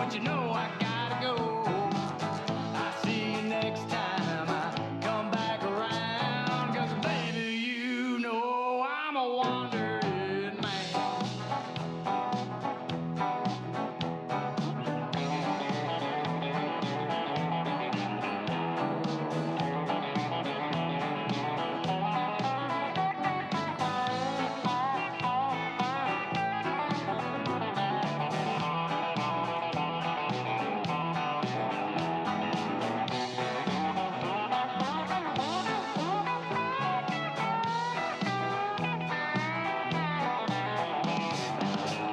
but you know I gotta go. I'll see you next time I come back around, 'cause baby, you know I'm a wandering man.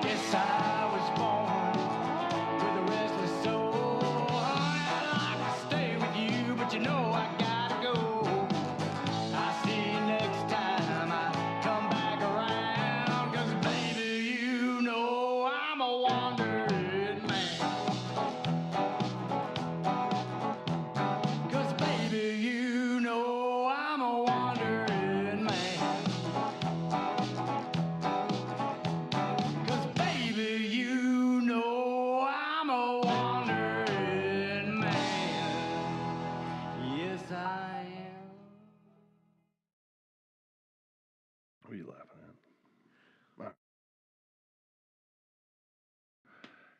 Guess I was born with a restless soul. Honey, I'd like to stay with you, but you know I gotta go. I'll see you next time I come back around, 'cause baby, you know I'm a wandering man. 'Cause baby, you know I'm a wandering man. 'Cause baby, you know I'm a wandering man. Yes, I am. What are you laughing at? All right.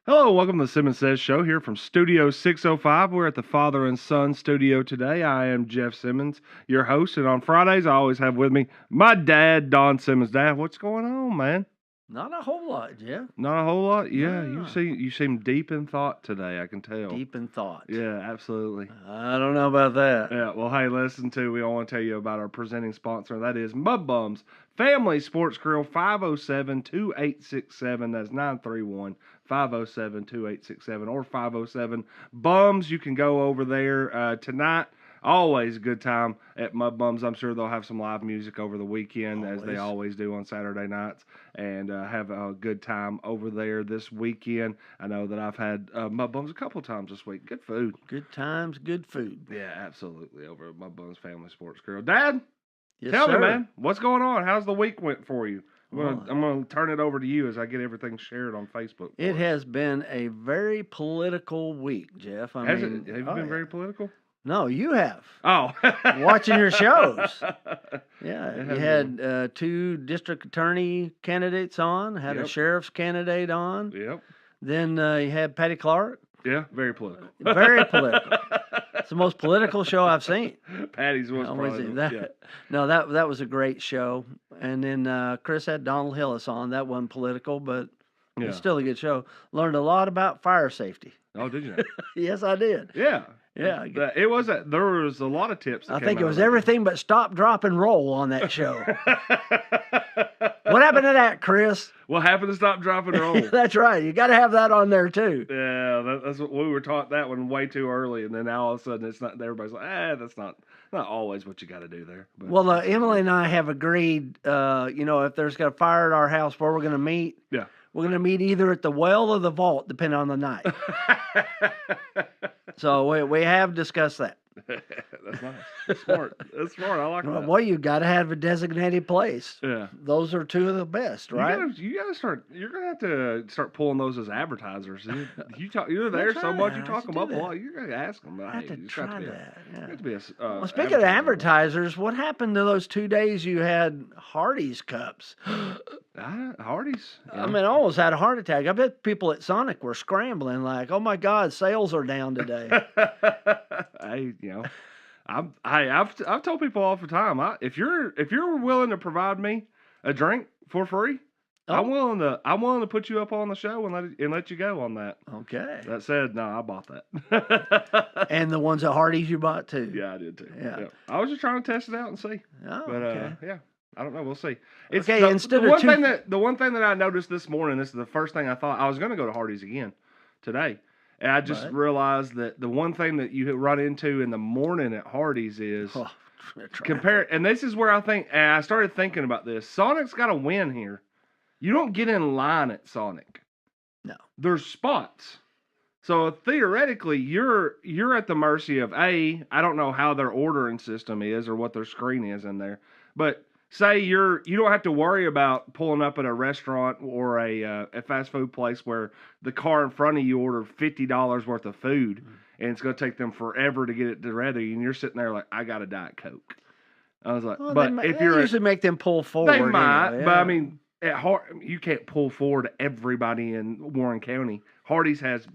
Hello, welcome to the Simmons Says Show here from Studio 605. We're at the Father and Son studio today. I am Jeff Simmons, your host, and on Fridays I always have with me my dad, Don Simmons. Dad, what's going on, man? Not a whole lot, Jeff. Not a whole lot? Yeah, No. you seem deep in thought today, I can tell. Deep in thought. Yeah, absolutely. I don't know about that. Yeah, well, hey, listen to, we all want to tell you about our presenting sponsor. That is Mud Bums Family Sports Grill, 507-2867. That's 931-507-2867 or 507 Bums. You can go over there tonight. Always a good time at Mud Bums. I'm sure they'll have some live music over the weekend, as they always do on Saturday nights, and have a good time over there this weekend. I know that I've had Mud Bums a couple times this week. Good food. Good times, good food. Yeah, absolutely. Over at Mud Bums Family Sports Grill. Dad, Yes, tell sir. me, man, what's going on? How's the week went for you? Well, I'm gonna turn it over to you as I get everything shared on Facebook. It has been a very political week, Jeff. Have you been very political? No, you have. Oh, Watching your shows. Yeah, It you has had two district attorney candidates on, had a Yep. sheriff's candidate on. Yep. Then you had Patty Clark. Yeah, very political. Very political. It's the most political show I've seen. Patty's was Was probably it? That, No, that was a great show. And then Chris had Donald Hillis on. That wasn't political, but yeah. it's still a good show. Learned a lot about fire safety. Oh, did you? Yes, I did. Yeah. Yeah. There was a lot of tips. That I came think it out was of that. everything but stop, drop, and roll on that show. What happened to that, Chris? What happened to stop, drop, and roll? That's right. You got to have that on there too. Yeah, that's what we were taught that one way too early, and then now all of a sudden it's not. Everybody's like, that's not always what you got to do there. But Well, Emily and I have agreed. If there's a fire at our house, where we're going to meet. Yeah. We're going to meet either at the well or the vault, depending on the night. So we have discussed that. That's nice. That's smart. That's smart. I like that. Well, you got to have a designated place. Yeah. Those are two of the best, right? You gotta start. You're gonna have to start pulling those as advertisers. You're there That's so right. much. I You have talk to them do up a that. lot. You're gonna ask them. I have to try that. Yeah. Well, speaking of advertisers, what happened to those 2 days you had Hardee's cups? Hardee's. I mean, I almost had a heart attack. I bet people at Sonic were scrambling, like, "Oh my God, sales are down today." I've told people all the time. If you're willing to provide me a drink for free, I'm willing to put you up on the show and let you go on that. Okay. That said, no, I bought that. And the ones at Hardee's you bought too. Yeah, I did too. Yeah. I was just trying to test it out and see. Oh, But okay. yeah, I don't know. We'll see. Okay, the instead one of the one thing that I noticed this morning. This is the first thing I thought. I was going to go to Hardee's again today. And I just realized that the one thing that you run into in the morning at Hardee's is and this is where I started thinking about this. Sonic's got to win here. You don't get in line at Sonic. No. There's spots. So theoretically, you're at the mercy of I don't know how their ordering system is or what their screen is in there, but say you don't have to worry about pulling up at a restaurant or a fast food place where the car in front of you ordered $50 worth of food and it's going to take them forever to get it ready, and you're sitting there like, I got a Diet Coke. I was like, Well, but they, if they you're usually make them pull forward. they might, anyway, but I yeah. mean, you can't pull forward everybody in Warren County. Hardee's has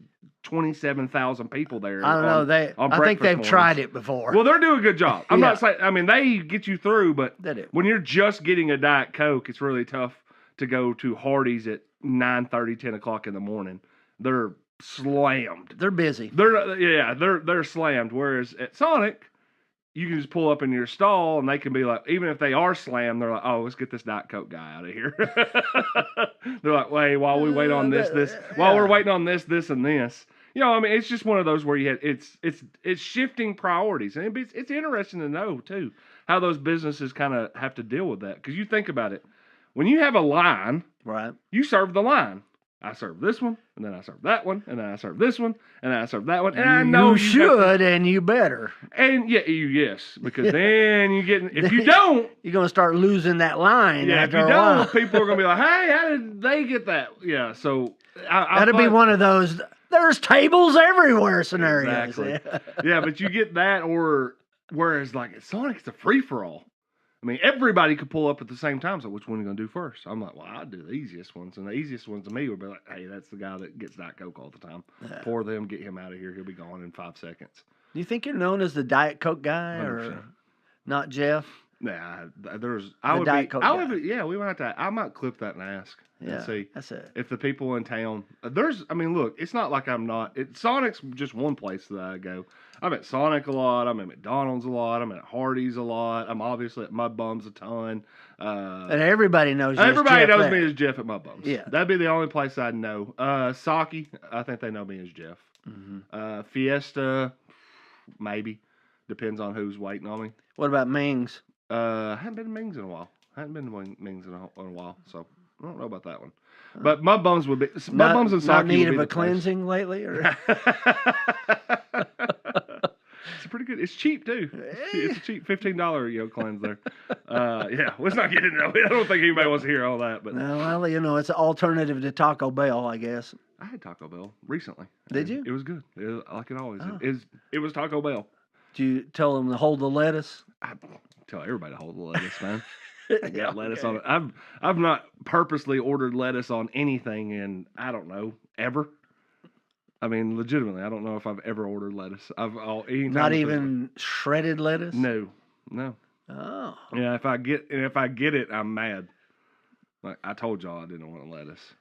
27,000 people there. I don't know. I think they've tried it before. Well, they're doing a good job. I'm Yeah. not saying. I mean, they get you through, but They do. when you're just getting a Diet Coke, it's really tough to go to Hardee's at 9:30, 10 o'clock in the morning. They're slammed. They're busy. They're slammed. Whereas at Sonic, you can just pull up in your stall and they can be like, even if they are slammed, they're like, oh, let's get this Diet Coke guy out of here. They're like, wait, while we wait on while we're waiting on this, and this. You know, I mean, it's just one of those where it's shifting priorities. And it's interesting to know, too, how those businesses kind of have to deal with that. Because you think about it. When you have a line, Right. you serve the line. I serve this one, and then I serve that one, and then I serve this one, and then I serve that one. And I know you should, and you better. And yes, because then you get, if you don't, you're going to start losing that line. yeah, if after you a don't, while. people are going to be like, hey, how did they get that? Yeah, so That'd be one of those, there's tables everywhere scenarios. Exactly. Yeah, but you get that, or whereas like at Sonic, it's a free for all. I mean, everybody could pull up at the same time. So which one are you going to do first? I'm like, well, I'd do the easiest ones. And the easiest ones to me would be like, hey, that's the guy that gets Diet Coke all the time. Yeah. Pour them, get him out of here. He'll be gone in 5 seconds. Do you think you're known as the Diet Coke guy 100%. or not Jeff? Nah, there's. Diet Coke guy. Yeah, we might have to. I might clip that and ask Yeah, and see that's it. if the people in town. I mean, look, it's not like I'm not. Sonic's just one place that I go. I'm at Sonic a lot. I'm at McDonald's a lot. I'm at Hardee's a lot. I'm obviously at Mud Bums a ton. And everybody knows you as Everybody Jeff knows there. me as Jeff at Mud Bums. Yeah. That'd be the only place I'd know. Saki, I think they know me as Jeff. Mm-hmm. Fiesta, maybe. Depends on who's waiting on me. What about Ming's? I haven't been to Ming's in a while. I haven't been to Ming's in a while, so I don't know about that one. But Mud Bums would be Mud Bums and Saki. Not need would of be a cleansing lately, or It's pretty good. It's cheap too. It's a cheap $15 cleanse there. Yeah, let's not get into that. I don't think anybody wants to hear all that. But no, well, it's an alternative to Taco Bell, I guess. I had Taco Bell recently. Did you? It was good. It was, like it always Oh. is. It was Taco Bell. Did you tell them to hold the lettuce? I tell everybody to hold the lettuce, man. I got lettuce on it. I've not purposely ordered lettuce on anything in, I don't know, ever. I mean, legitimately, I don't know if I've ever ordered lettuce. Not even shredded lettuce? No. Oh. Yeah, if I get it, I'm mad. Like I told y'all, I didn't want lettuce.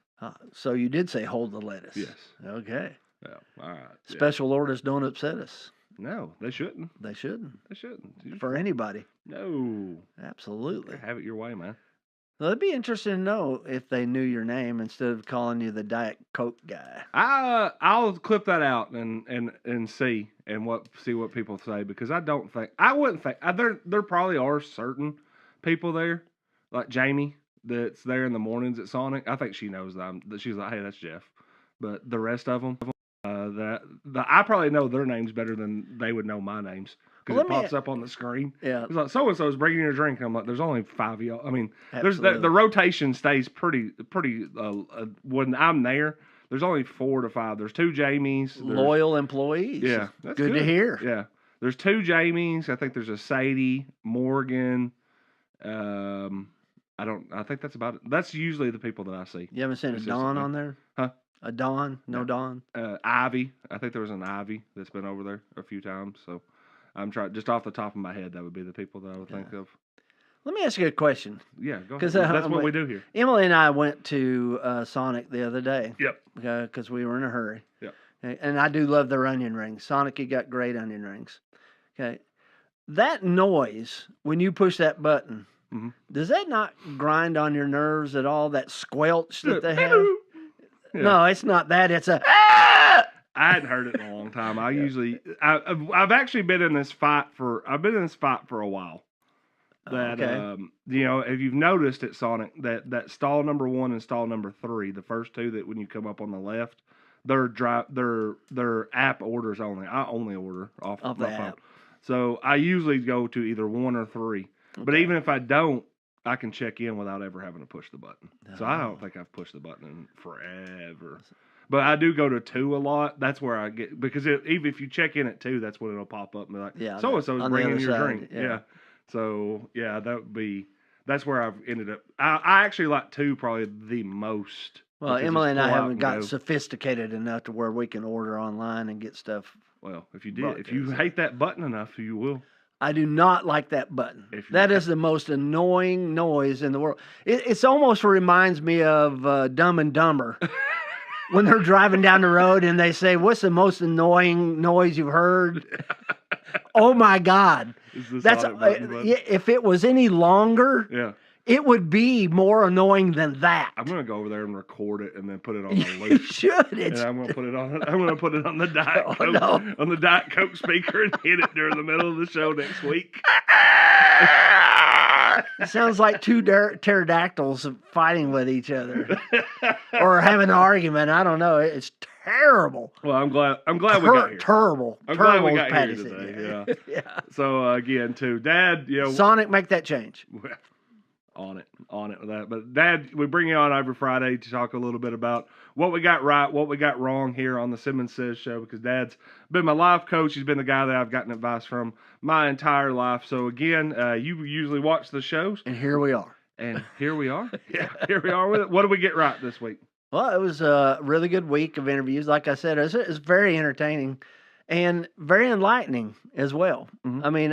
So you did say hold the lettuce. Yes. Okay. Yeah. All right. Yeah. Special orders don't upset us. No, they shouldn't. They shouldn't. They shouldn't. For anybody. No. Absolutely. Have it your way, man. Well, it'd be interesting to know if they knew your name instead of calling you the Diet Coke guy. I'll clip that out and see what people say, because I wouldn't think there probably are certain people there, like Jamie, that's there in the mornings at Sonic. I think she knows that she's like, hey, that's Jeff. But the rest of them, I probably know their names better than they would know my names. Because it pops up on the screen. Yeah. It's like, so-and-so is bringing you a drink. And I'm like, there's only 5 of y'all. I mean, the rotation stays pretty when I'm there, there's only 4 to 5. There's 2 Jamies. Loyal employees. Yeah. That's good to hear. Yeah. There's 2 Jamies. I think there's a Sadie, Morgan. I think that's about it. That's usually the people that I see. You haven't seen a Dawn on there? Huh? A Dawn? No Dawn? Ivy. I think there was an Ivy that's been over there a few times. So I'm trying, just off the top of my head, that would be the people that I would think of. Let me ask you a question. Yeah, go ahead. That's what we do here. Emily and I went to Sonic the other day. Yep. Because we were in a hurry. Yep. Okay, and I do love their onion rings. Sonic, you got great onion rings. Okay. That noise, when you push that button, mm-hmm. Does that not grind on your nerves at all, that squelch that they have? Yeah. No, it's not that. It's a... I hadn't heard it in a long time. I've actually been in this fight for a while. That if you've noticed at Sonic that stall number 1 and stall number 3, the first 2 that when you come up on the left, they're app orders only. I only order off my phone. app. So I usually go to either 1 or 3. Okay. But even if I don't, I can check in without ever having to push the button. So I don't think I've pushed the button in forever. But I do go to 2 a lot. That's where I get, because even if you check in at 2, that's when it'll pop up and be like, so and so's bringing your drink. Yeah. So yeah, that's where I've ended up. I actually like 2 probably the most. Well, Emily and I haven't got sophisticated enough to where we can order online and get stuff. Well, if you hate that button enough, you will. I do not like that button. That is the most annoying noise in the world. It almost reminds me of Dumb and Dumber. When they're driving down the road and they say, "What's the most annoying noise you've heard?" Oh my God! That's if it was any longer, it would be more annoying than that. I'm gonna go over there and record it and then put it on the loop. You should. And I'm gonna put it on the Diet Coke, on the Diet Coke speaker and hit it during the middle of the show next week. It sounds like 2 pterodactyls fighting with each other or having an argument. I don't know. It's terrible. Well, I'm glad we got here. Terrible. I'm glad we got here today. Yeah. So again, too, Dad, Sonic, make that change. On it with that. But Dad, we bring you on every Friday to talk a little bit about what we got right, what we got wrong here on the Simmons Says Show, because Dad's been my life coach. He's been the guy that I've gotten advice from my entire life. So again, you usually watch the shows. And here we are. Yeah, here we are with it. What did we get right this week? Well, it was a really good week of interviews. Like I said, it's very entertaining and very enlightening as well. Mm-hmm. I mean,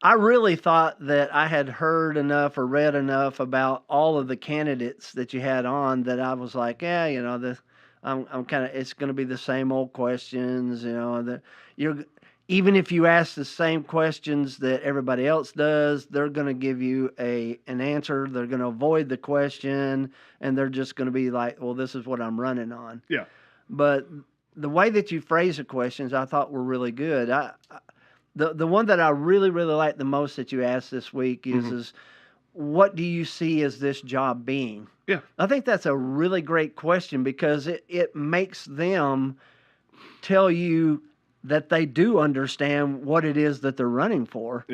I really thought that I had heard enough or read enough about all of the candidates that you had on that I was like, I'm kind of, it's going to be the same old questions, that even if you ask the same questions that everybody else does, they're going to give you an answer. They're going to avoid the question, and they're just going to be like, well, this is what I'm running on. Yeah. But the way that you phrase the questions, I thought were really good. The one that I really, really liked the most that you asked this week is what do you see as this job being? Yeah. I think that's a really great question because it makes them tell you that they do understand what it is that they're running for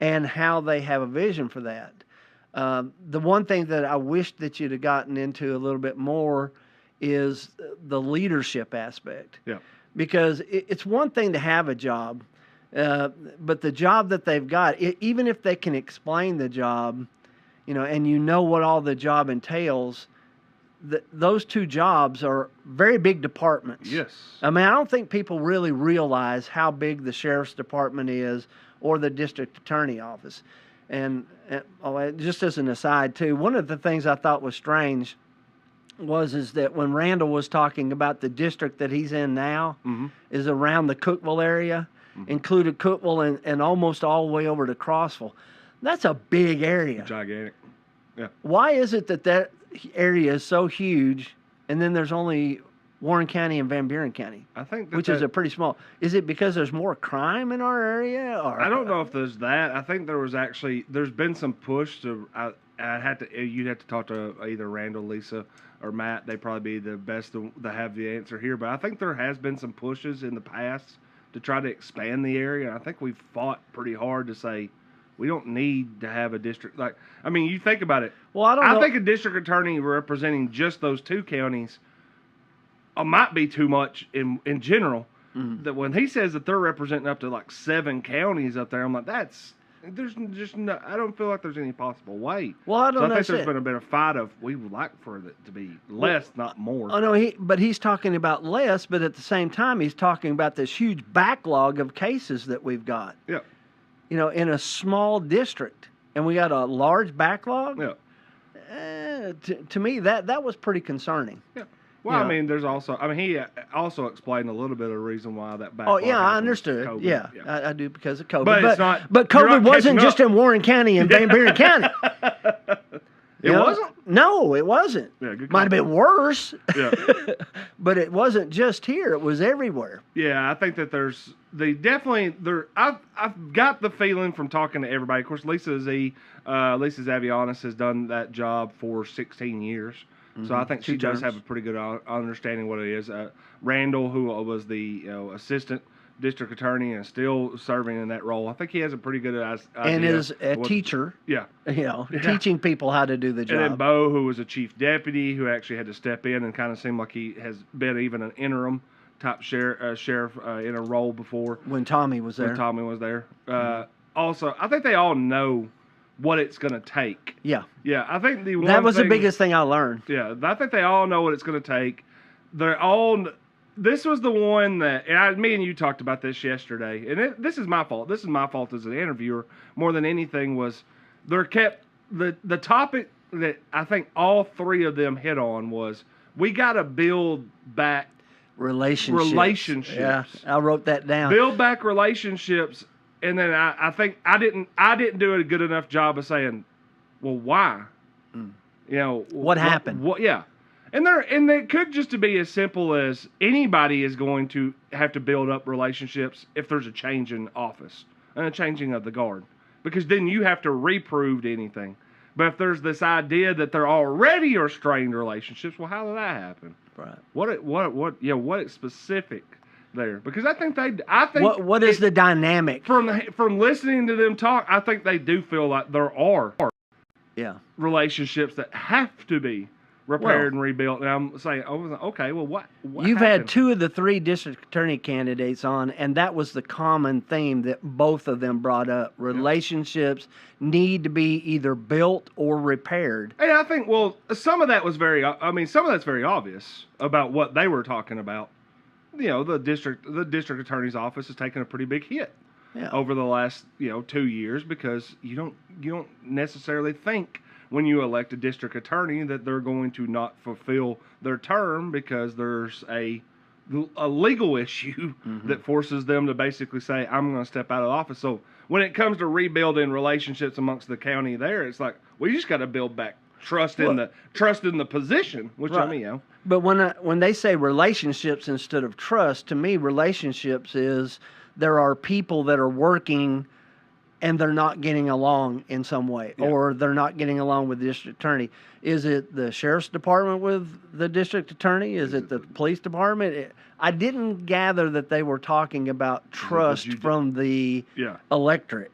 and how they have a vision for that. The one thing that I wish that you'd have gotten into a little bit more is the leadership aspect. Yeah. Because it's one thing to have a job, but the job that they've got, even if they can explain the job, and what all the job entails, those 2 jobs are very big departments. Yes. I mean, I don't think people really realize how big the sheriff's department is or the district attorney office. And just as an aside, too, one of the things I thought was strange is that when Randall was talking about the district that he's in now is around the Cookeville area, included Cookeville and almost all the way over to Crossville. That's a big area. Gigantic. Yeah. Why is it that area is so huge and then there's only Warren County and Van Buren County? I think which is a pretty small. Is it because there's more crime in our area? Or I don't know if there's that. I think there's been some push to. You'd have to talk to either Randall, Lisa, or Matt. They'd probably be the best to have the answer here. But I think there has been some pushes in the past to try to expand the area. I think we've fought pretty hard to say we don't need to have a district. You think about it. Well, I think a district attorney representing just those 2 counties might be too much in general. Mm-hmm. That when he says that they're representing up to 7 counties up there, I'm like, there's just no. I don't feel like there's any possible way. Well, I don't know. I think there's been a bit of fight of we would like for it to be less, not more. Oh no, but he's talking about less, but at the same time, he's talking about this huge backlog of cases that we've got. Yeah. In a small district, and we got a large backlog. Yeah. To me, that was pretty concerning. Yeah. Well, there's also. He also explained a little bit of the reason why that backlog. Oh yeah, I understood. COVID. Yeah. I do because of COVID. But it's not. But COVID wasn't just in Warren County and Van Buren County. It wasn't? No, it wasn't. Yeah, good might have been worse. Yeah. But it wasn't just here. It was everywhere. Yeah, I think that I've got the feeling from talking to everybody. Of course, Lisa Zavianis has done that job for 16 years. So I think she does have a pretty good understanding what it is. Randall, who was the assistant district attorney and still serving in that role. I think he has a pretty good idea. And is a of what- teacher, Yeah. teaching people how to do the job. And then Bo, who was a chief deputy, who actually had to step in and kind of seemed like he has been even an interim type sheriff in a role before. When Tommy was there. When Tommy was there. Also, I think they all know what it's going to take. Yeah. Yeah, I think that was the biggest thing I learned. Yeah, I think they all know what it's going to take. They're all. This was the one that, and me and you talked about this yesterday, and this is my fault. This is my fault as an interviewer more than anything. Was they're kept the topic that I think all three of them hit on was we got to build back relationships. Yeah, I wrote that down. Build back relationships, and then I think I didn't do a good enough job of saying, well, why? What happened? Yeah. And it could just be as simple as anybody is going to have to build up relationships if there's a change in office and a changing of the guard, because then you have to reprove anything. But if there's this idea that there already are strained relationships, well, how did that happen? Right. What is specific there? Because I think what is the dynamic from listening to them talk? I think they do feel like there are relationships that have to be repaired and rebuilt. And I'm saying, okay, well, what you've happened? had two of the three district attorney candidates on, and that was the common theme that both of them brought up. Relationships need to be either built or repaired. And I think, well, some of that's very obvious about what they were talking about. The district attorney's office has taken a pretty big hit over the last 2 years, because you don't necessarily think when you elect a district attorney that they're going to not fulfill their term because there's a legal issue that forces them to basically say, I'm going to step out of office. So when it comes to rebuilding relationships amongst the county there, it's like, well, you just got to build back trust in the position, which right. But when they say relationships instead of trust, to me, relationships is there are people that are working and they're not getting along in some way, or they're not getting along with the district attorney. Is it the sheriff's department with the district attorney? Is it the police department? I didn't gather that they were talking about trust from the electorate.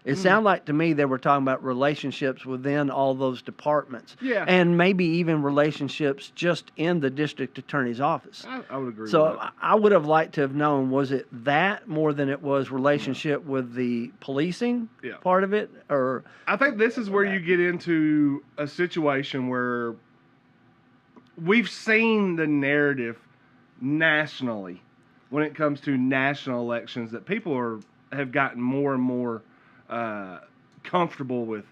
It sounded like to me they were talking about relationships within all those departments. Yeah. And maybe even relationships just in the district attorney's office. I would agree with that. So I would have liked to have known, was it that more than it was relationship with the policing part of it? Or I think this is where you get into a situation where we've seen the narrative nationally when it comes to national elections that people have gotten more and more comfortable with.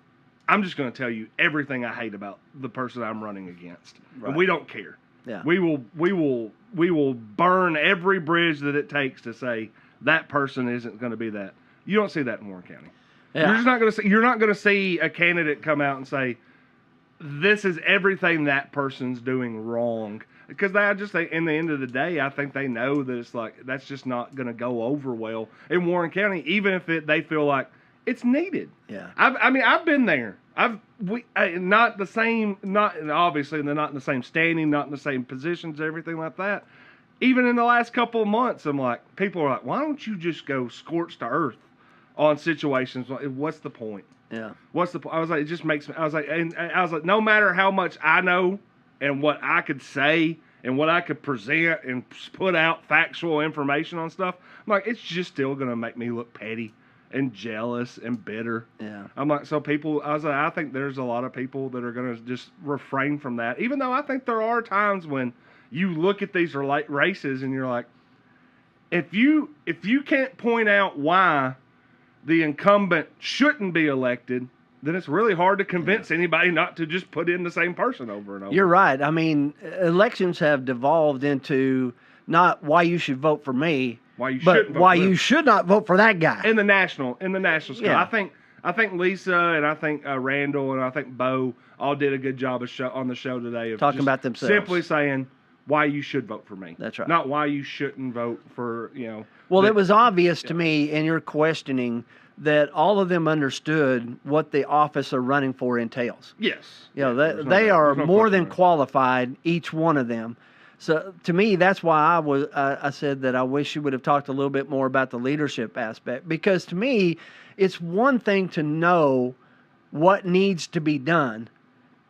I'm just going to tell you everything I hate about the person I'm running against, and we don't care. Yeah, we will burn every bridge that it takes to say that person isn't going to be that. You don't see that in Warren County. Yeah. You're not going to see a candidate come out and say this is everything that person's doing wrong, because in the end of the day, I think they know that it's like that's just not going to go over well in Warren County, even if they feel like it's needed. Yeah. I've been there. Not the same, obviously they're not in the same standing, not in the same positions, everything like that. Even in the last couple of months, I'm like, people are like, why don't you just go scorched to earth on situations? What's the point? Yeah. What's the point? I was like, it just makes me, I was like, no matter how much I know and what I could say and what I could present and put out factual information on stuff, I'm like, it's just still going to make me look petty and jealous and bitter. Yeah. I'm like, I think there's a lot of people that are going to just refrain from that, even though I think there are times when you look at these races and you're like, if you can't point out why the incumbent shouldn't be elected, then it's really hard to convince anybody not to just put in the same person over and over. You're right. I mean, elections have devolved into not why you should vote for me, you should not vote for that guy. In the national scale. Yeah. I think Lisa and I think Randall and I think Bo all did a good job on the show today of talking about themselves. Simply saying why you should vote for me. That's right. Not why you shouldn't vote for, Well, it was obvious to me in your questioning that all of them understood what the office they're running for entails. Yes. They are more than qualified, each one of them. So to me, that's why I said that I wish you would have talked a little bit more about the leadership aspect, because to me, it's one thing to know what needs to be done.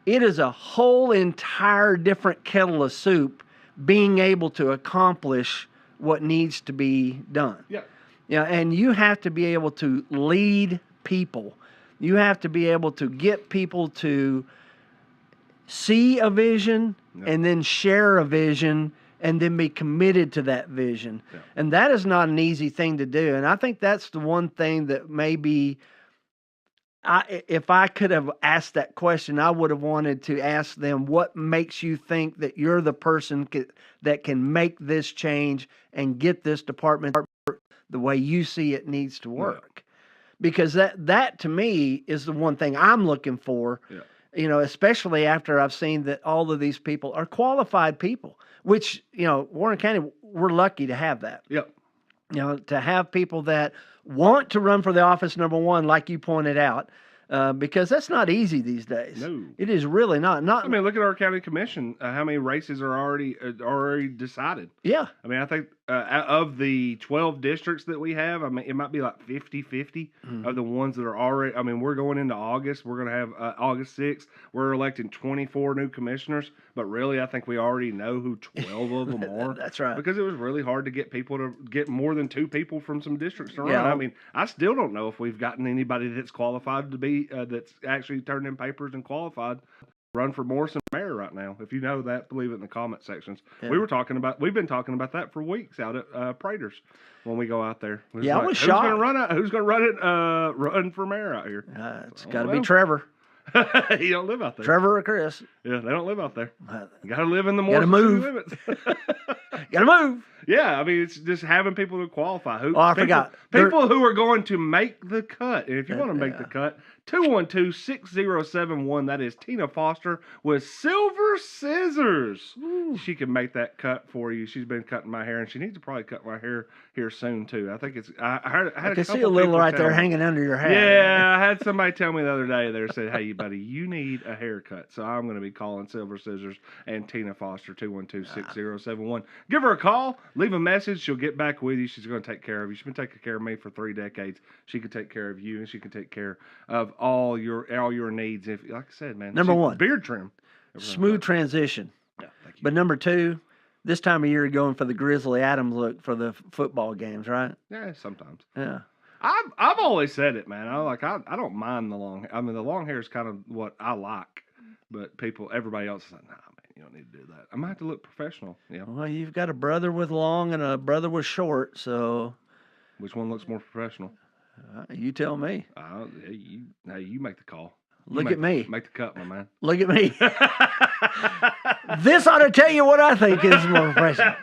It is a whole entire different kettle of soup being able to accomplish what needs to be done. Yeah. Yeah, and you have to be able to lead people. You have to be able to get people to see a vision and then share a vision and then be committed to that vision. Yeah. And that is not an easy thing to do. And I think that's the one thing that maybe if I could have asked that question, I would have wanted to ask them, what makes you think that you're the person that can make this change and get this department the way you see it needs to work? Yeah. Because that to me is the one thing I'm looking for. Yeah. You know, especially after I've seen that all of these people are qualified people, which, you know, Warren County, we're lucky to have that. Yep. You know, to have people that want to run for the office, number one, like you pointed out, because that's not easy these days. No, it is really not. I mean, look at our county commission. How many races are already decided? Yeah. I mean, I think of the 12 districts that we have, I mean, it might be like 50-50 of the ones that are already. I mean, we're going into August. We're going to have August 6th. We're electing 24 new commissioners, but really, I think we already know who 12 of them are. That's right. Because it was really hard to get people to get more than 2 people from some districts to run. Yeah. I mean, I still don't know if we've gotten anybody that's qualified to be that's actually turned in papers and qualified run for Morrison mayor right now. If you know that, leave it in the comment sections. Yeah. We've been talking about that for weeks out at Praters when we go out there. Yeah, I was shocked. Who's going to run for mayor out here? It's got to be Trevor. He don't live out there. Trevor or Chris. Yeah, they don't live out there. You got to live in the Morrison limits. Got to move. Yeah, I mean, it's just having people who qualify. I forgot. People who are going to make the cut. And if you want to make the cut, 212-6071. That is Tina Foster with silver scissors. Ooh. She can make that cut for you. She's been cutting my hair, and she needs to probably cut my hair here soon, too. I think it's... I can see a little right there hanging under your hat. Yeah, I had somebody tell me the other day, they said, hey, buddy, you need a haircut. So I'm going to be calling Silver Scissors and Tina Foster, 212-6071. Give her a call. Leave a message. She'll get back with you. She's going to take care of you. She's been taking care of me for 3 decades. She can take care of you, and she can take care of all your needs. If, like I said, man. Number one, beard trim. Smooth transition. Yeah, thank you. But number two, this time of year, you're going for the Grizzly Adams look for the football games, right? Yeah, sometimes. Yeah. I've always said it, man. I don't mind the long. I mean, the long hair is kind of what I like, but everybody else is like, nah, man. You don't need to do that. I might have to look professional. Yeah. Well, you've got a brother with long and a brother with short, so which one looks more professional? You tell me. You make the call. Look at me. Make the cut, my man. Look at me. This ought to tell you what I think is more professional.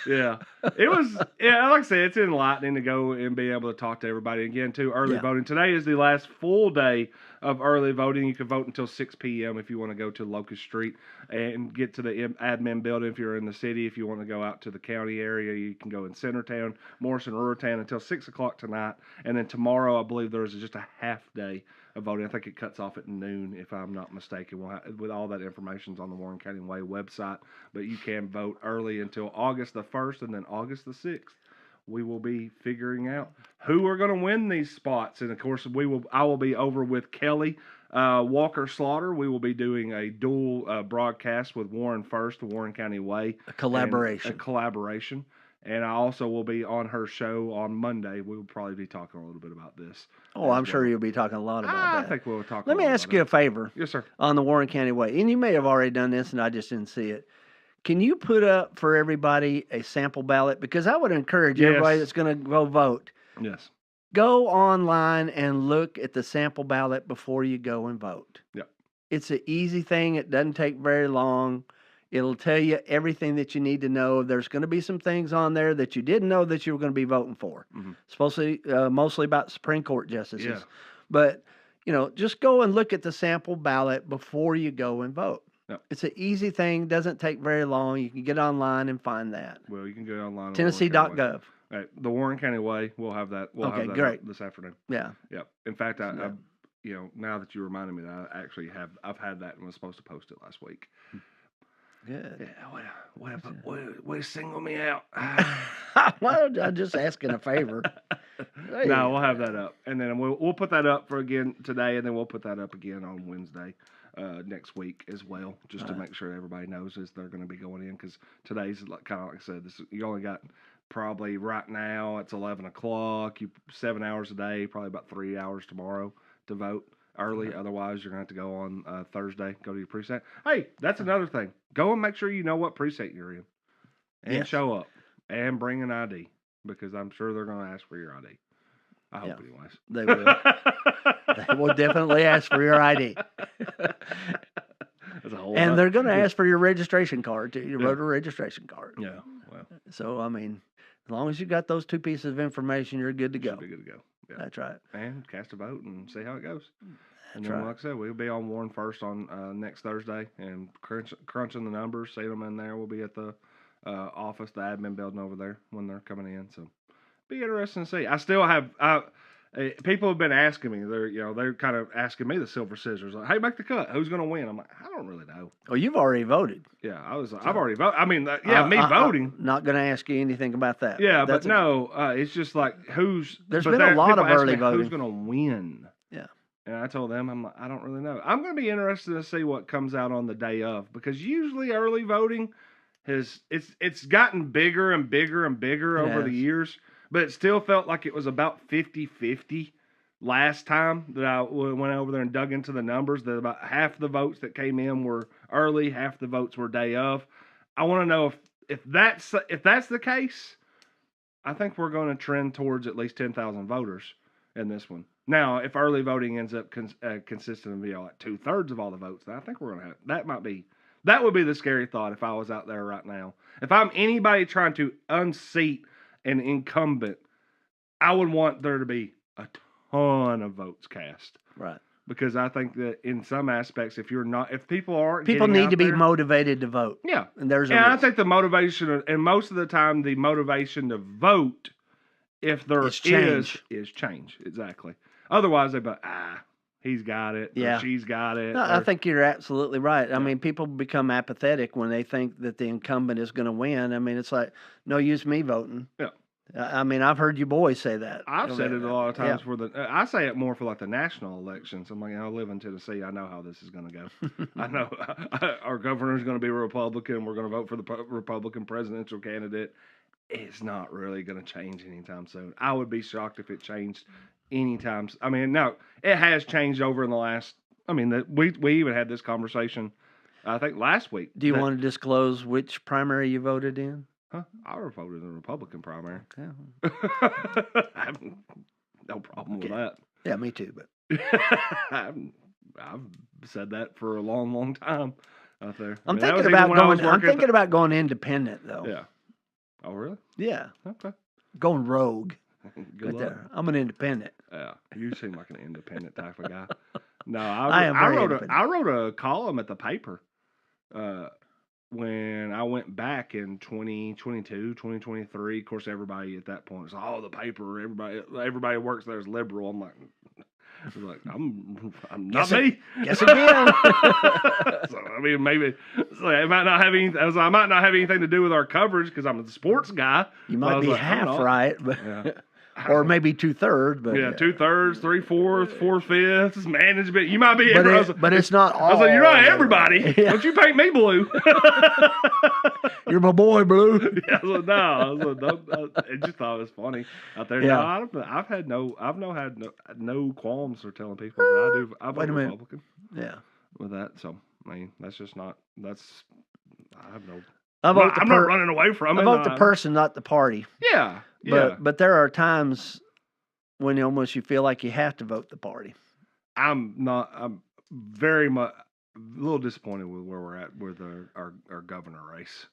Yeah. It was, yeah, like I said, it's enlightening to go and be able to talk to everybody. Again, too, early voting. Today is the last full day of early voting. You can vote until 6 p.m. if you want to go to Locust Street and get to the admin building if you're in the city. If you want to go out to the county area, you can go in Centertown, Morrison, Ruraltown until 6 o'clock tonight. And then tomorrow, I believe there is just a half day of voting. I think it cuts off at noon, if I'm not mistaken. With all that information's on the Warren County Way website. But you can vote early until August the 1st and then August the 6th. We will be figuring out who are going to win these spots. And, of course, I will be over with Kelly Walker Slaughter. We will be doing a dual broadcast with Warren First, the Warren County Way. A collaboration. And I also will be on her show on Monday. We will probably be talking a little bit about this. Oh, I'm sure you'll be talking a lot about that. I think we'll talk. Let me ask you a favor. Yes, sir. On the Warren County Way, and you may have already done this, and I just didn't see it. Can you put up for everybody a sample ballot? Because I would encourage everybody that's going to go vote. Yes. Go online and look at the sample ballot before you go and vote. Yep. It's an easy thing. It doesn't take very long. It'll tell you everything that you need to know. There's going to be some things on there that you didn't know that you were going to be voting for. Mm-hmm. Supposed to be mostly about Supreme Court justices. Yeah. But, just go and look at the sample ballot before you go and vote. Yep. It's an easy thing. Doesn't take very long. You can get online and find that. Well, you can go online. Tennessee.gov. Right. The Warren County Way. We'll have that. We'll have that great. This afternoon. Yeah. Yep. In fact, now that you reminded me that I've had that and was supposed to post it last week. Good. Yeah, way to single me out. Well, I'm just asking a favor. Hey, No, we'll have that up, and then we'll put that up for again today, and then we'll put that up again on Wednesday next week as well, just to make sure everybody knows as they're going to be going in, because today's kind of like I said, you only got probably right now it's 11 o'clock. 7 hours a day, probably about 3 hours tomorrow to vote early. Otherwise, you're going to have to go on Thursday, go to your precinct. Hey, that's another thing. Go and make sure you know what precinct you're in, and show up and bring an ID, because I'm sure they're going to ask for your ID. I hope, anyways. They will. They will definitely ask for your ID. And they're going to ask for your registration card, too, your voter registration card. Yeah, well. So, I mean, as long as you got those two pieces of information, you're good to go. Should be good to go. Yeah. That's right. And cast a vote and see how it goes. And That's then, right. like I said, we'll be on Warren first on next Thursday and crunching the numbers, seeing them in there. We'll be at the office, the admin building over there when they're coming in. So, be interesting to see. I still have people have been asking me. They're kind of asking me the silver scissors. Like, hey, make the cut. Who's going to win? I'm like, I don't really know. Oh, you've already voted. Yeah, I've already voted. I mean, me voting. I'm not going to ask you anything about that. Yeah, but no, it's just like There's been a lot of early voting. Who's going to win? Yeah. And I told them, I'm like, I don't really know. I'm going to be interested to see what comes out on the day of, because usually early voting it's gotten bigger and bigger and bigger over the years, but it still felt like it was about 50-50 last time that I went over there and dug into the numbers, that about half the votes that came in were early, half the votes were day of. I want to know if that's the case. I think we're going to trend towards at least 10,000 voters in this one. Now, if early voting ends up consisting of like 2/3 of all the votes, then I think we're going to have that would be the scary thought if I was out there right now. If I'm anybody trying to unseat an incumbent, I would want there to be a ton of votes cast. Right. Because I think that in some aspects, if people need to be motivated to vote. Yeah. And I think the motivation, and most of the time, the motivation to vote, if there is change. Exactly. Otherwise, they'd be like, he's got it. Yeah. Or she's got it. No, I think you're absolutely right. I mean, people become apathetic when they think that the incumbent is going to win. I mean, it's like, no use me voting. Yeah. I mean, I've heard you boys say that. I've said it a lot of times I say it more for like the national elections. I'm like, I live in Tennessee. I know how this is going to go. I know our governor's going to be a Republican. We're going to vote for the Republican presidential candidate. It's not really going to change anytime soon. I would be shocked if it changed anytime. I mean, no, it has changed over in the last. I mean, we even had this conversation, I think last week. Do you want to disclose which primary you voted in? Huh? I voted in the Republican primary. Okay. I have no problem with that. Yeah, me too. But I've said that for a long, long time out there. I'm thinking about going independent though. Yeah. Oh, really? Yeah. Okay. Going rogue. Good luck. There. I'm an independent. Yeah. You seem like an independent type of guy. No, I wrote a column at the paper when I went back in 2022, 2023. Of course, everybody at that point was like, the paper, everybody works there is liberal. I'm like, I'm not me. Guess again. So I mean, maybe it might not have anything. I might not have anything to do with our coverage because I'm a sports guy. You might be half right, but or maybe 2/3. But 2/3, 3/4, 4/5 management. You might be, but it's not all. I was like, you're not everybody. Yeah. Don't you paint me blue? You're my boy, Blue. Yeah, I was like, I just thought it was funny out there. Yeah. No, I've had no qualms for telling people that I vote Republican. Yeah. With that, so I mean, that's just not. I have no. I'm not running away from it. I vote the person, not the party. Yeah. But there are times when you feel like you have to vote the party. I'm very much a little disappointed with where we're at with our governor race,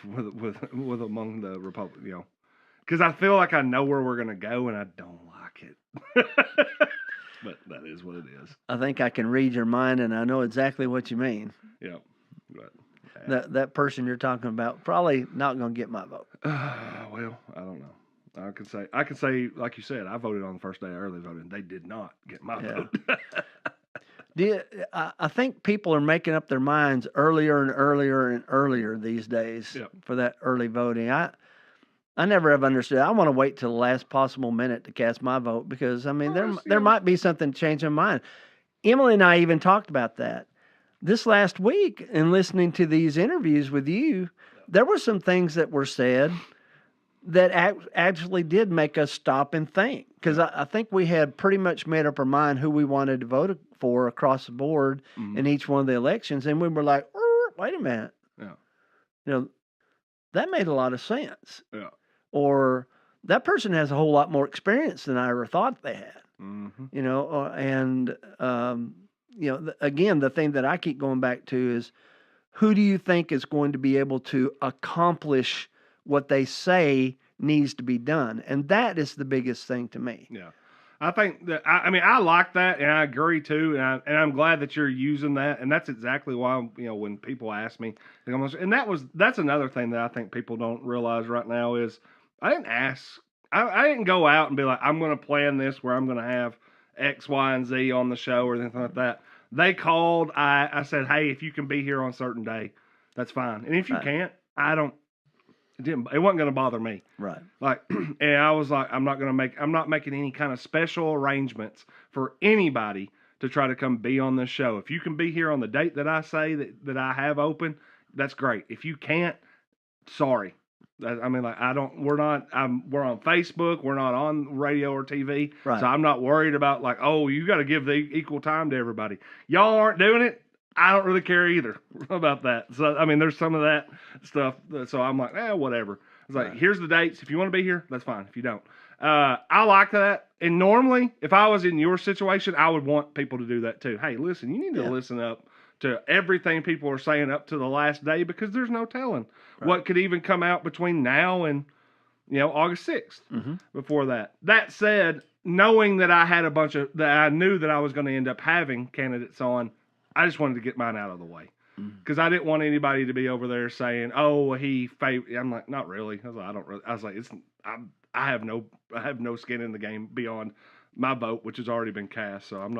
with among the Republicans, because I feel like I know where we're gonna go and I don't like it. But that is what it is. I think I can read your mind and I know exactly what you mean. Yeah. But that person you're talking about probably not going to get my vote. Well, I don't know. I can say, like you said, I voted on the first day of early voting. They did not get my vote. I think people are making up their minds earlier and earlier and earlier these days Yep. for that early voting. I never have understood. I want to wait till the last possible minute to cast my vote because I mean there might be something changing my mind. Emily and I even talked about that this last week in listening to these interviews with you. There were some things that were said that actually did make us stop and think because I think we had pretty much made up our mind who we wanted to vote for across the board in each one of the elections, and we were like, wait a minute, that made a lot of sense. Yeah. Or that person has a whole lot more experience than I ever thought they had. Again, the thing that I keep going back to is who do you think is going to be able to accomplish what they say needs to be done? And that is the biggest thing to me. Yeah. I think that, I like that and I agree too. And I'm glad that you're using that. And that's exactly why, when people ask me, and that's another thing that I think people don't realize right now is I didn't ask, I didn't go out and be like, I'm going to plan this where I'm going to have X, Y, and Z on the show or anything like that. They called, I said, hey, if you can be here on a certain day, that's fine. And if you can't, it wasn't going to bother me. Right. And I was like, I'm not making any kind of special arrangements for anybody to try to come be on this show. If you can be here on the date that I say that I have open, that's great. If you can't, sorry. We're on Facebook. We're not on radio or TV. Right. So I'm not worried about you got to give the equal time to everybody. Y'all aren't doing it. I don't really care either about that. So, there's some of that stuff. So I'm like, whatever. It's like, here's the dates. If you want to be here, that's fine. If you don't. I like that. And normally, if I was in your situation, I would want people to do that too. Hey, listen, you need to listen up to everything people are saying up to the last day because there's no telling what could even come out between now and, August 6th before that. That said, knowing that I had that I knew that I was going to end up having candidates on, I just wanted to get mine out of the way because I didn't want anybody to be over there saying, "Oh, he favored." I'm like, not really. I was like, I don't really. I was like, I have no skin in the game beyond my vote, which has already been cast. So I'm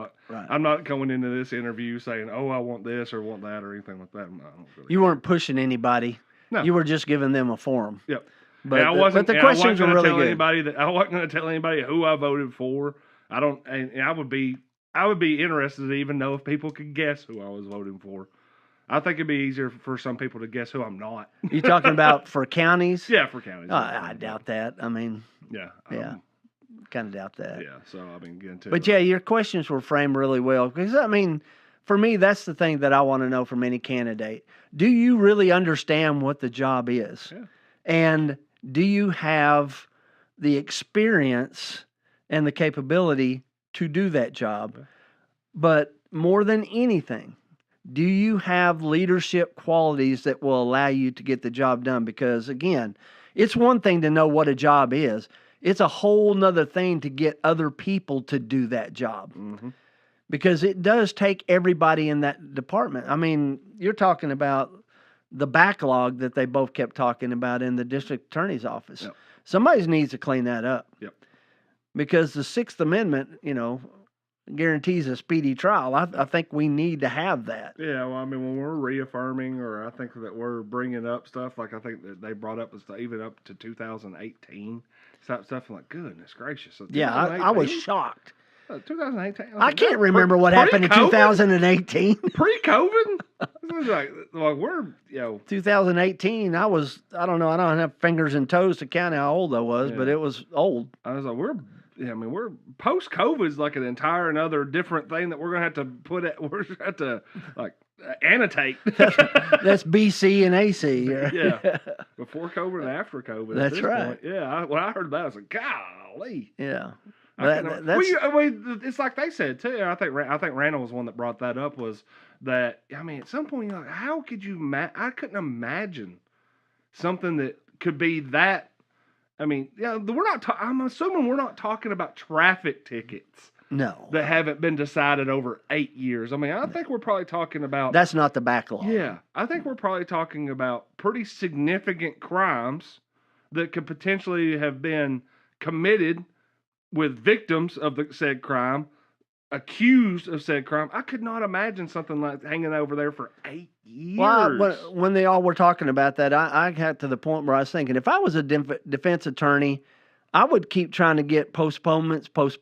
not going into this interview saying, "Oh, I want this or want that or anything like that." I don't really you weren't pushing anybody. No. You were just giving them a forum. Yep. But the questions were really good. I wasn't going to tell anybody who I voted for. I would be interested to even know if people could guess who I was voting for. I think it'd be easier for some people to guess who I'm not. You talking about for counties? Yeah, for counties. I doubt that. Yeah. Kind of doubt that. Yeah, so again too. But your questions were framed really well because for me, that's the thing that I want to know from any candidate. Do you really understand what the job is? Yeah. And do you have the experience and the capability to do that job? Okay. But more than anything, do you have leadership qualities that will allow you to get the job done? Because again, it's one thing to know what a job is. It's a whole nother thing to get other people to do that job. Mm-hmm. Because it does take everybody in that department. You're talking about the backlog that they both kept talking about in the district attorney's office. Yep. Somebody needs to clean that up. Yep. Because the Sixth Amendment, guarantees a speedy trial. I think we need to have that. Yeah, well, when we're reaffirming, or I think that we're bringing up stuff, I think that they brought up even up to 2018, stuff like, goodness gracious. So yeah, I was shocked. 2018. I can't remember what happened in 2018. Pre-COVID? We're, 2018, I don't know, I don't have fingers and toes to count how old I was, but it was old. I was like, we're post-COVID is like an entire another different thing that we're going to have to annotate. That's BC and AC. Yeah. Before COVID and after COVID. That's right. Point. Yeah. When I heard that, I was like, golly. Yeah. It's like they said too. I think Randall was one that brought that up. Was that at some point you're like, how could you? I couldn't imagine something that could be that. We're not. I'm assuming we're not talking about traffic tickets. No, that haven't been decided over 8 years. I think we're probably talking about. That's not the backlog. Yeah, I think we're probably talking about pretty significant crimes that could potentially have been committed with victims of the said crime accused of said crime. I could not imagine something like hanging over there for 8 years. Well, when they all were talking about that, I got to the point where I was thinking, if I was a defense attorney, I would keep trying to get postponements as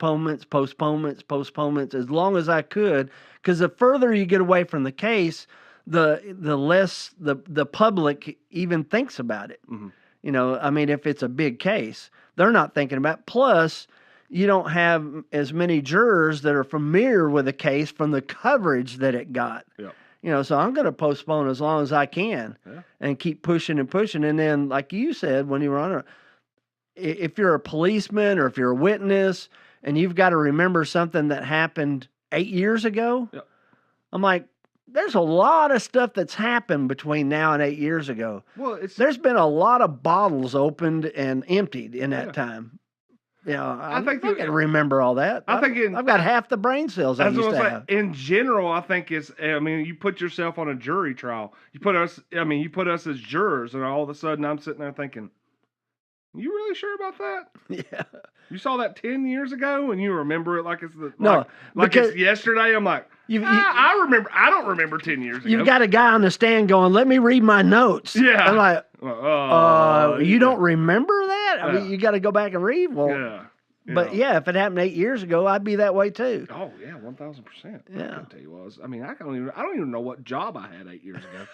long as I could, because the further you get away from the case, the less the public even thinks about it. Mm-hmm. You know, I mean, if it's a big case, they're not thinking about it. Plus, you don't have as many jurors that are familiar with the case from the coverage that it got. Yeah. You know, so I'm going to postpone as long as I can and keep pushing and pushing. And then, like you said, when you were on, if you're a policeman or if you're a witness and you've got to remember something that happened 8 years ago, I'm like, there's a lot of stuff that's happened between now and 8 years ago. Well, there's been a lot of bottles opened and emptied in that time. You know, I can remember all that. I've got half the brain cells I used to have. In general, I think you put yourself on a jury trial. You put us as jurors, and all of a sudden I'm sitting there thinking, you really sure about that? Yeah. You saw that 10 years ago and you remember it like it's it's yesterday? I'm like, I remember. I don't remember 10 years ago. You've got a guy on the stand going, let me read my notes. Yeah. I'm like, you don't remember that? I mean, you got to go back and read. Well, yeah. But if it happened 8 years ago, I'd be that way too. Oh yeah, 1,000%. Yeah. I can tell you what. I mean, I don't even know what job I had 8 years ago.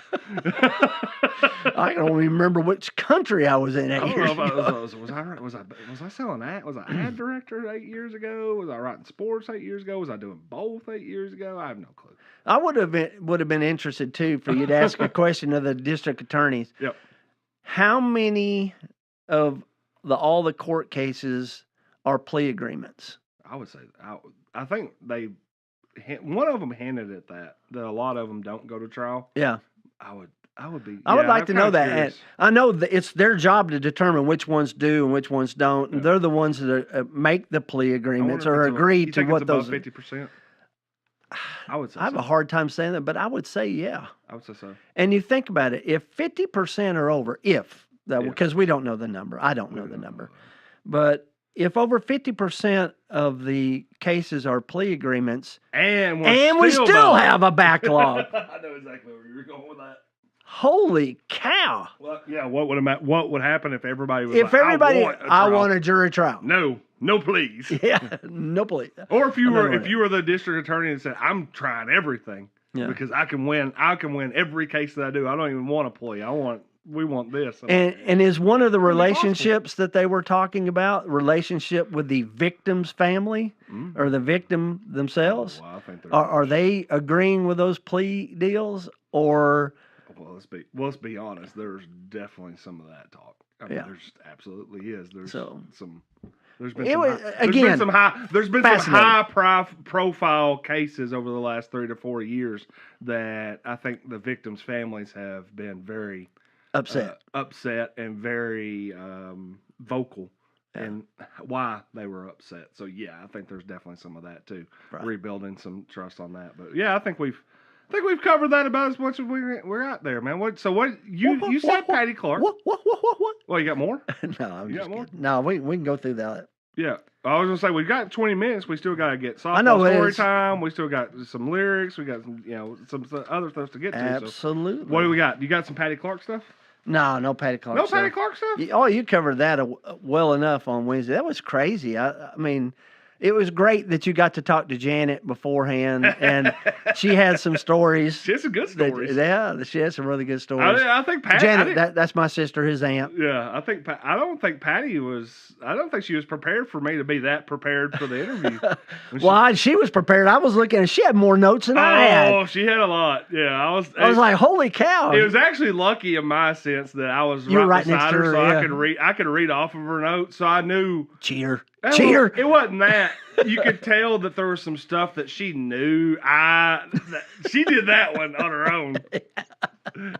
I don't even remember which country I was in 8 years ago. Was I selling ad? Was I ad director 8 years ago? Was I writing sports 8 years ago? Was I doing both 8 years ago? I have no clue. I would have been interested too for you to ask a question of the district attorneys. Yep. How many of all the court cases are plea agreements? I would say I think one of them hinted at that a lot of them don't go to trial. Yeah. I would like to know that. And I know that it's their job to determine which ones do and which ones don't. And they're the ones that make the plea agreements or agree to what those. 50%. I would say. I have a hard time saying that, but I would say yeah. I would say so. And you think about it, if 50% are over, because we don't know the number, I don't know the number, but if over 50% of the cases are plea agreements, and we still have a backlog. I know exactly where you're going with that. Holy cow! Well, yeah. What would happen if everybody was? I want a jury trial. No, please. Yeah, no, please. Or if you were the district attorney and said, I'm trying everything because I can win. I can win every case that I do. I don't even want a plea. We want this. And is one of the relationships that they were talking about relationship with the victim's family or the victim themselves? Well, I think are they agreeing with those plea deals or? Well, let's be honest. There's definitely some of that talk. I mean, there just absolutely is. There's been some high profile cases over the last 3 to 4 years that I think the victims' families have been very upset and very vocal and why they were upset. So yeah, I think there's definitely some of that too. Right. Rebuilding some trust on that. But yeah, I think we've covered that about as much as we're out there, man. You said Patty Clark. What? Well, you got more? No, I'm just kidding. No, we can go through that. Yeah. I was gonna say we've got 20 minutes. We still gotta get softball story time. We still got some lyrics. We got some other stuff to get to. Absolutely. So what do we got? You got some Patty Clark stuff? No Patty Clark stuff. Patty Clark stuff? You covered that well enough on Wednesday. That was crazy. I mean, it was great that you got to talk to Janet beforehand, and she had some stories. She had some good stories. She had some really good stories. I think Patty, Janet, that's my sister, his aunt. Yeah, I don't think she was prepared for me to be that prepared for the interview. She was prepared. I was looking, and she had more notes than I had. Oh, she had a lot. Yeah, I was like, holy cow! It was actually lucky in my sense that I was right beside her, so I could read off of her notes, so I knew. Cheer. It wasn't that. You could tell that there was some stuff that she knew. She did that one on her own.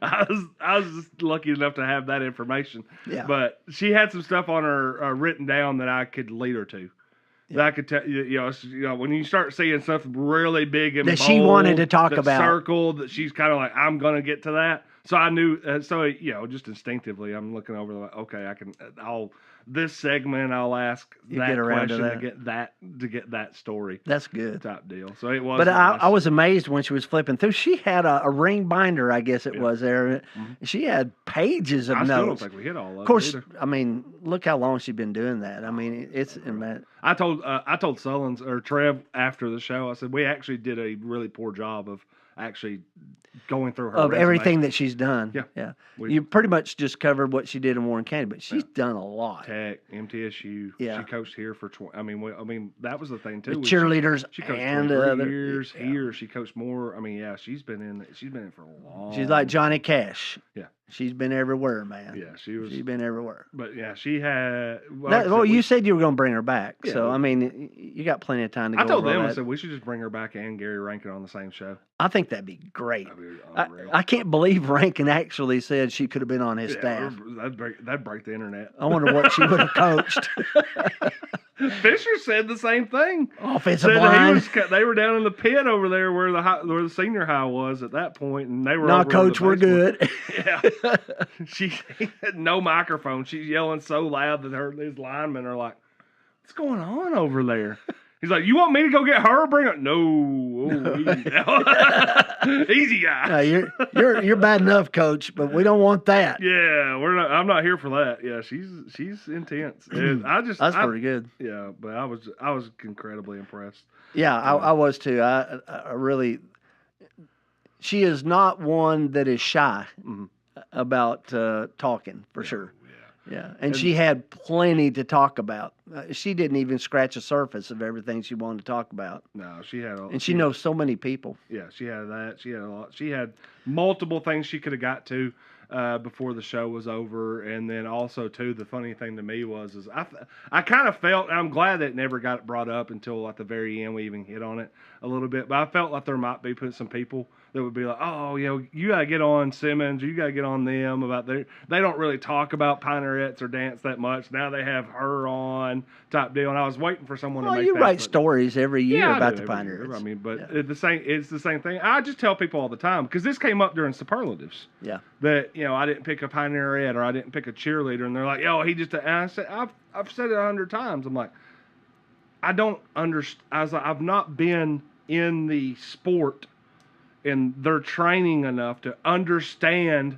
I was just lucky enough to have that information. Yeah. But she had some stuff on her written down that I could lead her to. Yeah. That I could tell you know, when you start seeing stuff really big and that bold, she wanted to talk about, circled, that she's kind of like, I'm gonna get to that. So I knew, just instinctively, I'm looking over, like, okay, this segment, I'll ask You that get around question to to get that story That's good. type deal. So it was. But nice. I was amazed when she was flipping through. She had a ring binder, I guess it was there. She had pages of I notes. still don't think we hit all of it. Of course, either. I mean, look how long she's been doing that. I mean, it's I told Sullins or Trev after the show. I said we actually did a really poor job of actually going through her of resume. everything that she's done. Yeah. You pretty much just covered what she did in Warren County, but she's done a lot. Tech, MTSU. Yeah. She coached here for 20. I mean, that was the thing too. The cheerleaders She coached and 23 years yeah. here. She coached more. I mean, yeah, she's been in for a long. She's like Johnny Cash. Yeah. She's been everywhere, man. Yeah, she's been everywhere. But yeah, she had. You said you were going to bring her back, Yeah. so I mean, you got plenty of time to go. I told them, that. I said we should just bring her back and Gary Rankin on the same show. I think that'd be great. That'd be unreal. I can't believe Rankin actually said she could have been on his staff. That'd break the internet. I wonder what she would have coached. Fisher said the same thing. Offensive Said line. they were down in the pit over there where the senior high was at that point, and they were. No, over coach, in the we're basement. good. Yeah, she had no microphone. She's yelling so loud that his linemen are like, "What's going on over there?" He's like, "You want me to go get her? Bring it." No, easy guy. No, you're bad enough, coach, but we don't want that. Yeah, we're not. I'm not here for that. Yeah, she's intense. And That's pretty good. Yeah, but I was incredibly impressed. Yeah, I was too. I really. She is not one that is shy about talking for sure. Yeah, and she had plenty to talk about. She didn't even scratch the surface of everything she wanted to talk about. No, she had, and she knows so many people. Yeah, she had that. She had a lot. She had multiple things she could have got to before the show was over, and then also too, the funny thing to me was I kind of felt, and I'm glad that it never got brought up until at the very end we even hit on it a little bit, but I felt like there might be some people that would be like, oh, you gotta get on Simmons, or you gotta get on them about they don't really talk about Pinerettes or dance that much. Now they have her on type deal, and I was waiting for someone to make you that. write stories every year about the every year. Pinerettes. I mean, but it's the same thing. I just tell people all the time, because this came up during superlatives. Yeah. That, I didn't pick a Pinerette or I didn't pick a cheerleader, and they're like, "Oh, he just." And I said, I've said it 100 times. I'm like, I don't understand. I was like, I've not been in the sport and they're training enough to understand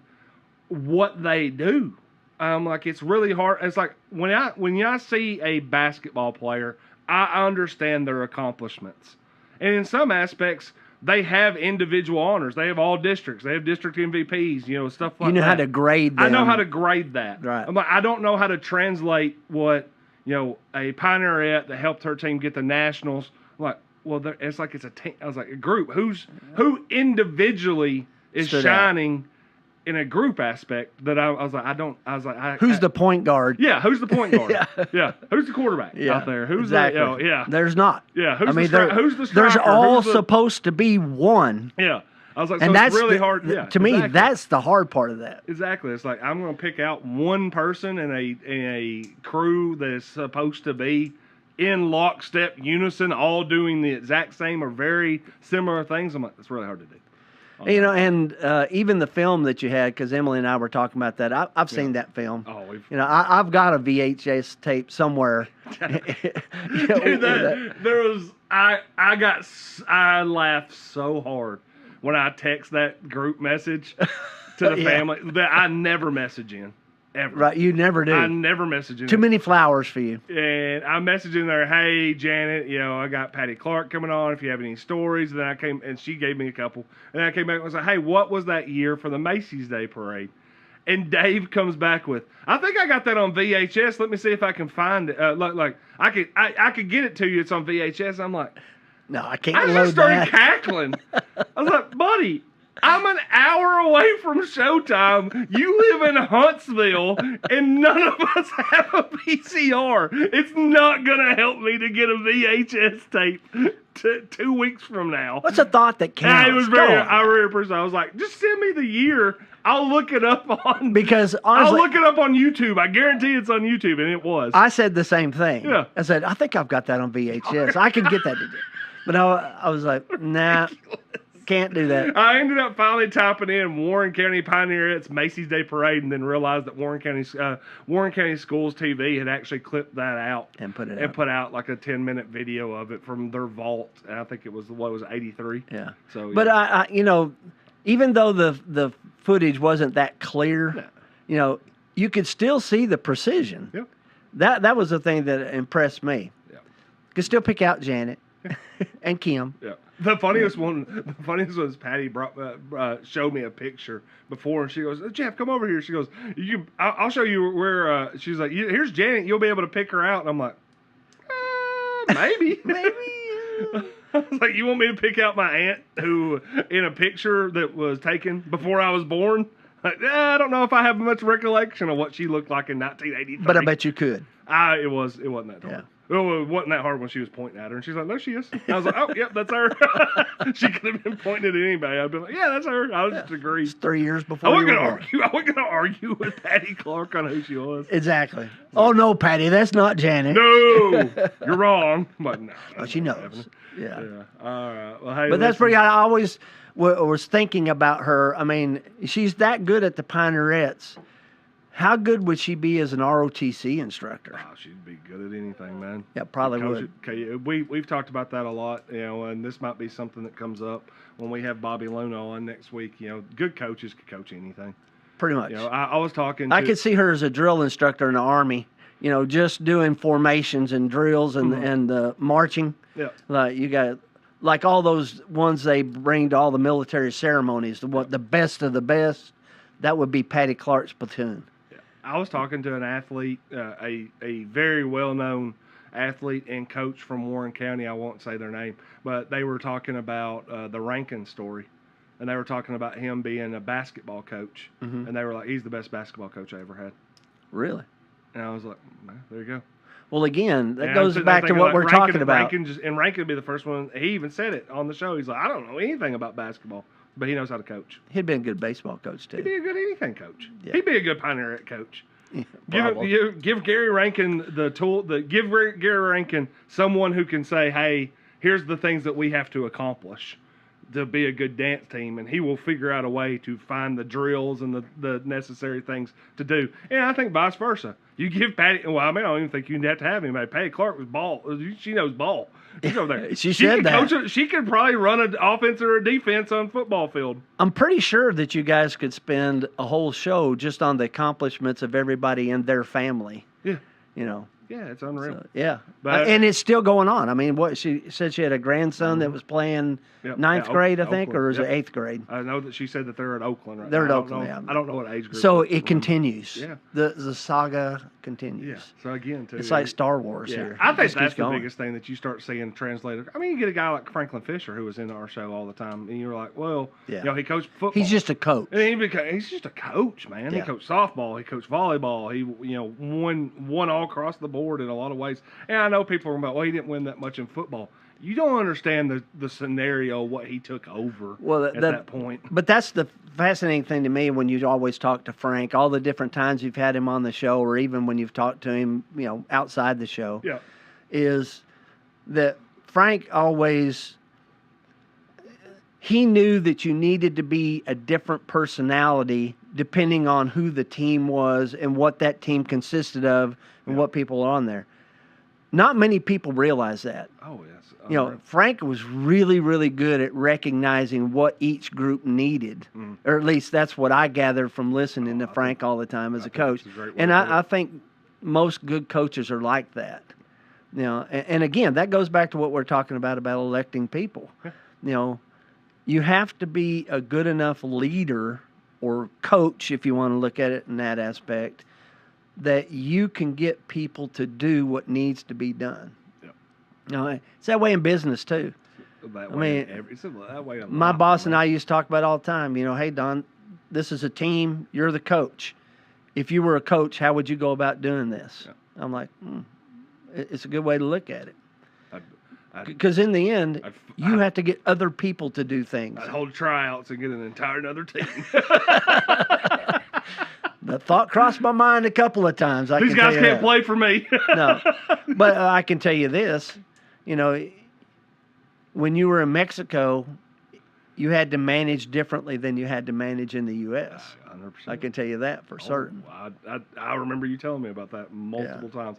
what they do. Like, it's really hard. It's like when I see a basketball player, I understand their accomplishments, and in some aspects, they have individual honors. They have all districts. They have district MVPs, stuff like that. You know how to grade them. I know how to grade that. Right. I'm like, I don't know how to translate what, a Pinerette that helped her team get the nationals. I'm like, well, it's like it's a team. I was like, a group. Who individually is shining in a group aspect that I was like, who's the point guard? Yeah, who's the point guard? Yeah. Who's the quarterback out there? Who's exactly. There's not. Yeah, who's the striker? There's all supposed to be one. Yeah. I was like, and so that's it's really hard. Yeah, to me, that's the hard part of that. Exactly. It's like, I'm going to pick out one person in a crew that is supposed to be in lockstep unison, all doing the exact same or very similar things. I'm like, it's really hard to do. And even the film that you had, because Emily and I were talking about that. I've seen that film. Oh, I've got a VHS tape somewhere. Dude, I laughed so hard when I text that group message to the family that I never message in. Ever. Right, you never do. I never message in. Too many flowers for you. And I messaged in there, hey, Janet, I got Patty Clark coming on if you have any stories. And then and she gave me a couple. And I came back and was like, hey, what was that year for the Macy's Day Parade? And Dave comes back with, I think I got that on VHS. Let me see if I can find it. I could get it to you. It's on VHS. I'm like, no, I can't. I just started cackling. I was like, buddy, I'm an hour away from showtime. You live in Huntsville, and none of us have a VCR. It's not going to help me to get a VHS tape 2 weeks from now. What's a thought that counts? It was I really appreciate it. I was like, just send me the year. I'll look it up on. Because honestly, I'll look it up on YouTube. I guarantee it's on YouTube, and it was. I said the same thing. Yeah. I said, I think I've got that on VHS. I can get that. But I was like, nah. can't do that. I ended up finally typing in Warren County Pioneerettes Macy's Day Parade, and then realized that Warren County Schools TV had actually clipped that out And put it and out. put out like a 10-minute video of it from their vault. And I think it was 83. Yeah. So, But yeah. even though the footage wasn't that clear, you could still see the precision. Yep. That was the thing that impressed me. Yeah. Could still pick out Janet and Kim. Yeah. The funniest one was Patty showed me a picture before, and she goes, "Jeff, come over here." She goes, I'll show you where." She's like, "Here's Janet. You'll be able to pick her out." And I'm like, maybe, Maybe. I was like, "You want me to pick out my aunt who in a picture that was taken before I was born?" Like, I don't know if I have much recollection of what she looked like in 1983. But I bet you could. It wasn't that hard. Yeah. Well, it wasn't that hard when she was pointing at her, and she's like, "No, she is." And I was like, "Oh, yep, that's her." She could have been pointing at anybody. I'd be like, "Yeah, that's her." I was just agree. It's 3 years before I you wasn't were gonna born. argue. I wasn't gonna argue with Patty Clark on who she was. Exactly. Oh, no, Patty, that's not Janet. No, you're wrong. But no, Oh, she that's not knows. happening. Yeah. Yeah. All right. Well, hey, But that's listen. pretty. I always was thinking about her. I mean, she's that good at the Pioneerettes. How good would she be as an ROTC instructor? Oh, she'd be good at anything, man. Yeah, probably Coach would. Okay, we've talked about that a lot, and this might be something that comes up when we have Bobby Luna on next week. Good coaches could coach anything. Pretty much. I was talking. I could see her as a drill instructor in the Army. Just doing formations and drills and marching. Yeah. Like you got, like all those ones they bring to all the military ceremonies. The best of the best. That would be Patty Clark's platoon. I was talking to an athlete, a very well-known athlete and coach from Warren County. I won't say their name, but they were talking about the Rankin story, and they were talking about him being a basketball coach, and they were like, "He's the best basketball coach I ever had." Really? And I was like, "There you go." Well, again, that And goes I'm back to thinking, what like, we're talking about. Rankin would be the first one. He even said it on the show. He's like, "I don't know anything about basketball, but he knows how to coach. He'd been a good baseball coach He'd too. be a good anything coach. Yeah. He'd be a good Pioneerette coach." Probably. Give Gary Rankin the tool. Give Gary Rankin someone who can say, "Hey, here's the things that we have to accomplish to be a good dance team," and he will figure out a way to find the drills and the necessary things to do. And I think vice versa. You give Patty. Well, I don't even think you have to have anybody. Patty Clark was ball. She knows ball. She's over there. She said can that. coach she could probably run an offense or a defense on football field. I'm pretty sure that you guys could spend a whole show just on the accomplishments of everybody in their family. Yeah. Yeah, it's unreal. So, yeah. But- And it's still going on. I mean, what she said she had a grandson that was playing Yep. ninth Yeah, grade, I think, Oakland. or is Yep. it eighth grade? I know that she said that they're at Oakland right They're now. at I Oakland, don't know, yeah. I don't know what age group. So they're it continues. Yeah. The saga continues. Yeah. So again, too. It's like Star Wars Yeah. here. I It think just that's keeps the going. biggest thing that you start seeing translated. I mean, you get a guy like Franklin Fisher who was in our show all the time, and you're like, well, Yeah. he coached football. He's just a coach. And he's just a coach, man. He Yeah. coached softball. He coached volleyball. He, won all across the board in a lot of ways. And I know people are about, well, he didn't win that much in football. You don't understand the scenario, what he took over at that point. But that's the fascinating thing to me when you always talk to Frank, all the different times you've had him on the show, or even when you've talked to him, outside the show, Yeah. is that Frank always, he knew that you needed to be a different personality depending on who the team was and what that team consisted of and what people are on there. Not many people realize that. Oh, yes. Frank was really, really good at recognizing what each group needed, or at least that's what I gathered from listening to Frank all the time as a coach. that's a great way And to put it. I think most good coaches are like that. And again, that goes back to what we're talking about electing people. You have to be a good enough leader or coach, if you want to look at it in that aspect, that you can get people to do what needs to be done. Yep. It's that way in business too. That I way mean, it's that way in My life, boss and man. I used to talk about it all the time. Hey, Don, this is a team. You're the coach. If you were a coach, how would you go about doing this? Yeah. I'm like, it's a good way to look at it. I'd- Because in the end, I'd- you have to get other people to do things. I'd hold tryouts and get an entire another team. The thought crossed my mind a couple of times. These guys can't play for me. No, but I can tell you this. When you were in Mexico, you had to manage differently than you had to manage in the U.S. 100%. I can tell you that for certain. I remember you telling me about that multiple times.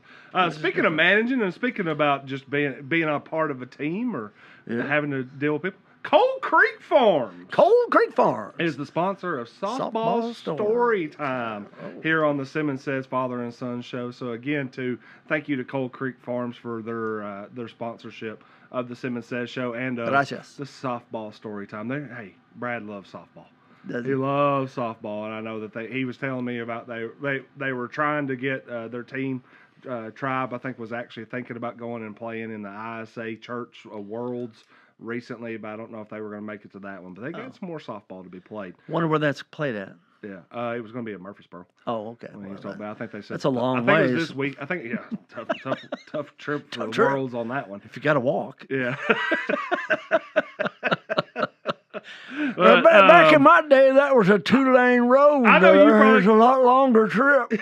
Speaking of managing and speaking about just being a part of a team or having to deal with people, Cold Creek Farms. Cold Creek Farms is the sponsor of Softball Story Time here on the Simmons Says Father and Son show. So again, thank you to Cold Creek Farms for their sponsorship of the Simmons Says show and the Softball Story Time. Hey, Brad loves softball. He loves softball, and I know that he was telling me about they were trying to get their team. Tribe, I think, was actually thinking about going and playing in the ISA Church Worlds recently, but I don't know if they were going to make it to that one. But they got some more softball to be played. Wonder where that's played at. Yeah, it was going to be at Murfreesboro. Oh, okay. I think they said that's a long way. I think it was this week. I think tough trip for the Worlds on that one. If you got to walk. Yeah. Back in my day, that was a 2-lane road. I know it was a lot longer trip.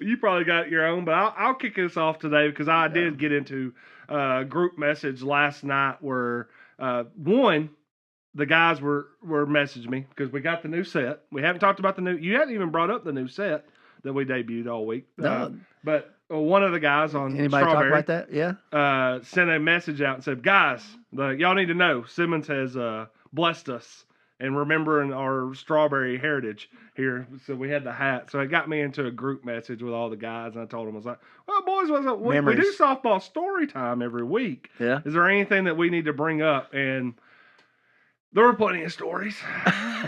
You probably got your own, but I'll kick this off today because I did get into a group message last night where the guys were messaging me because we got the new set. We haven't talked about the new. You hadn't even brought up the new set that we debuted all week. No. But one of the guys on Anybody Strawberry, talk about that? Yeah. Sent a message out and said, guys, y'all need to know Simmons has blessed us and remembering our Strawberry heritage here. So we had the hat. So it got me into a group message with all the guys, and I told them, I was like, well, boys, we do softball story time every week. Yeah. Is there anything that we need to bring up? And there were plenty of stories.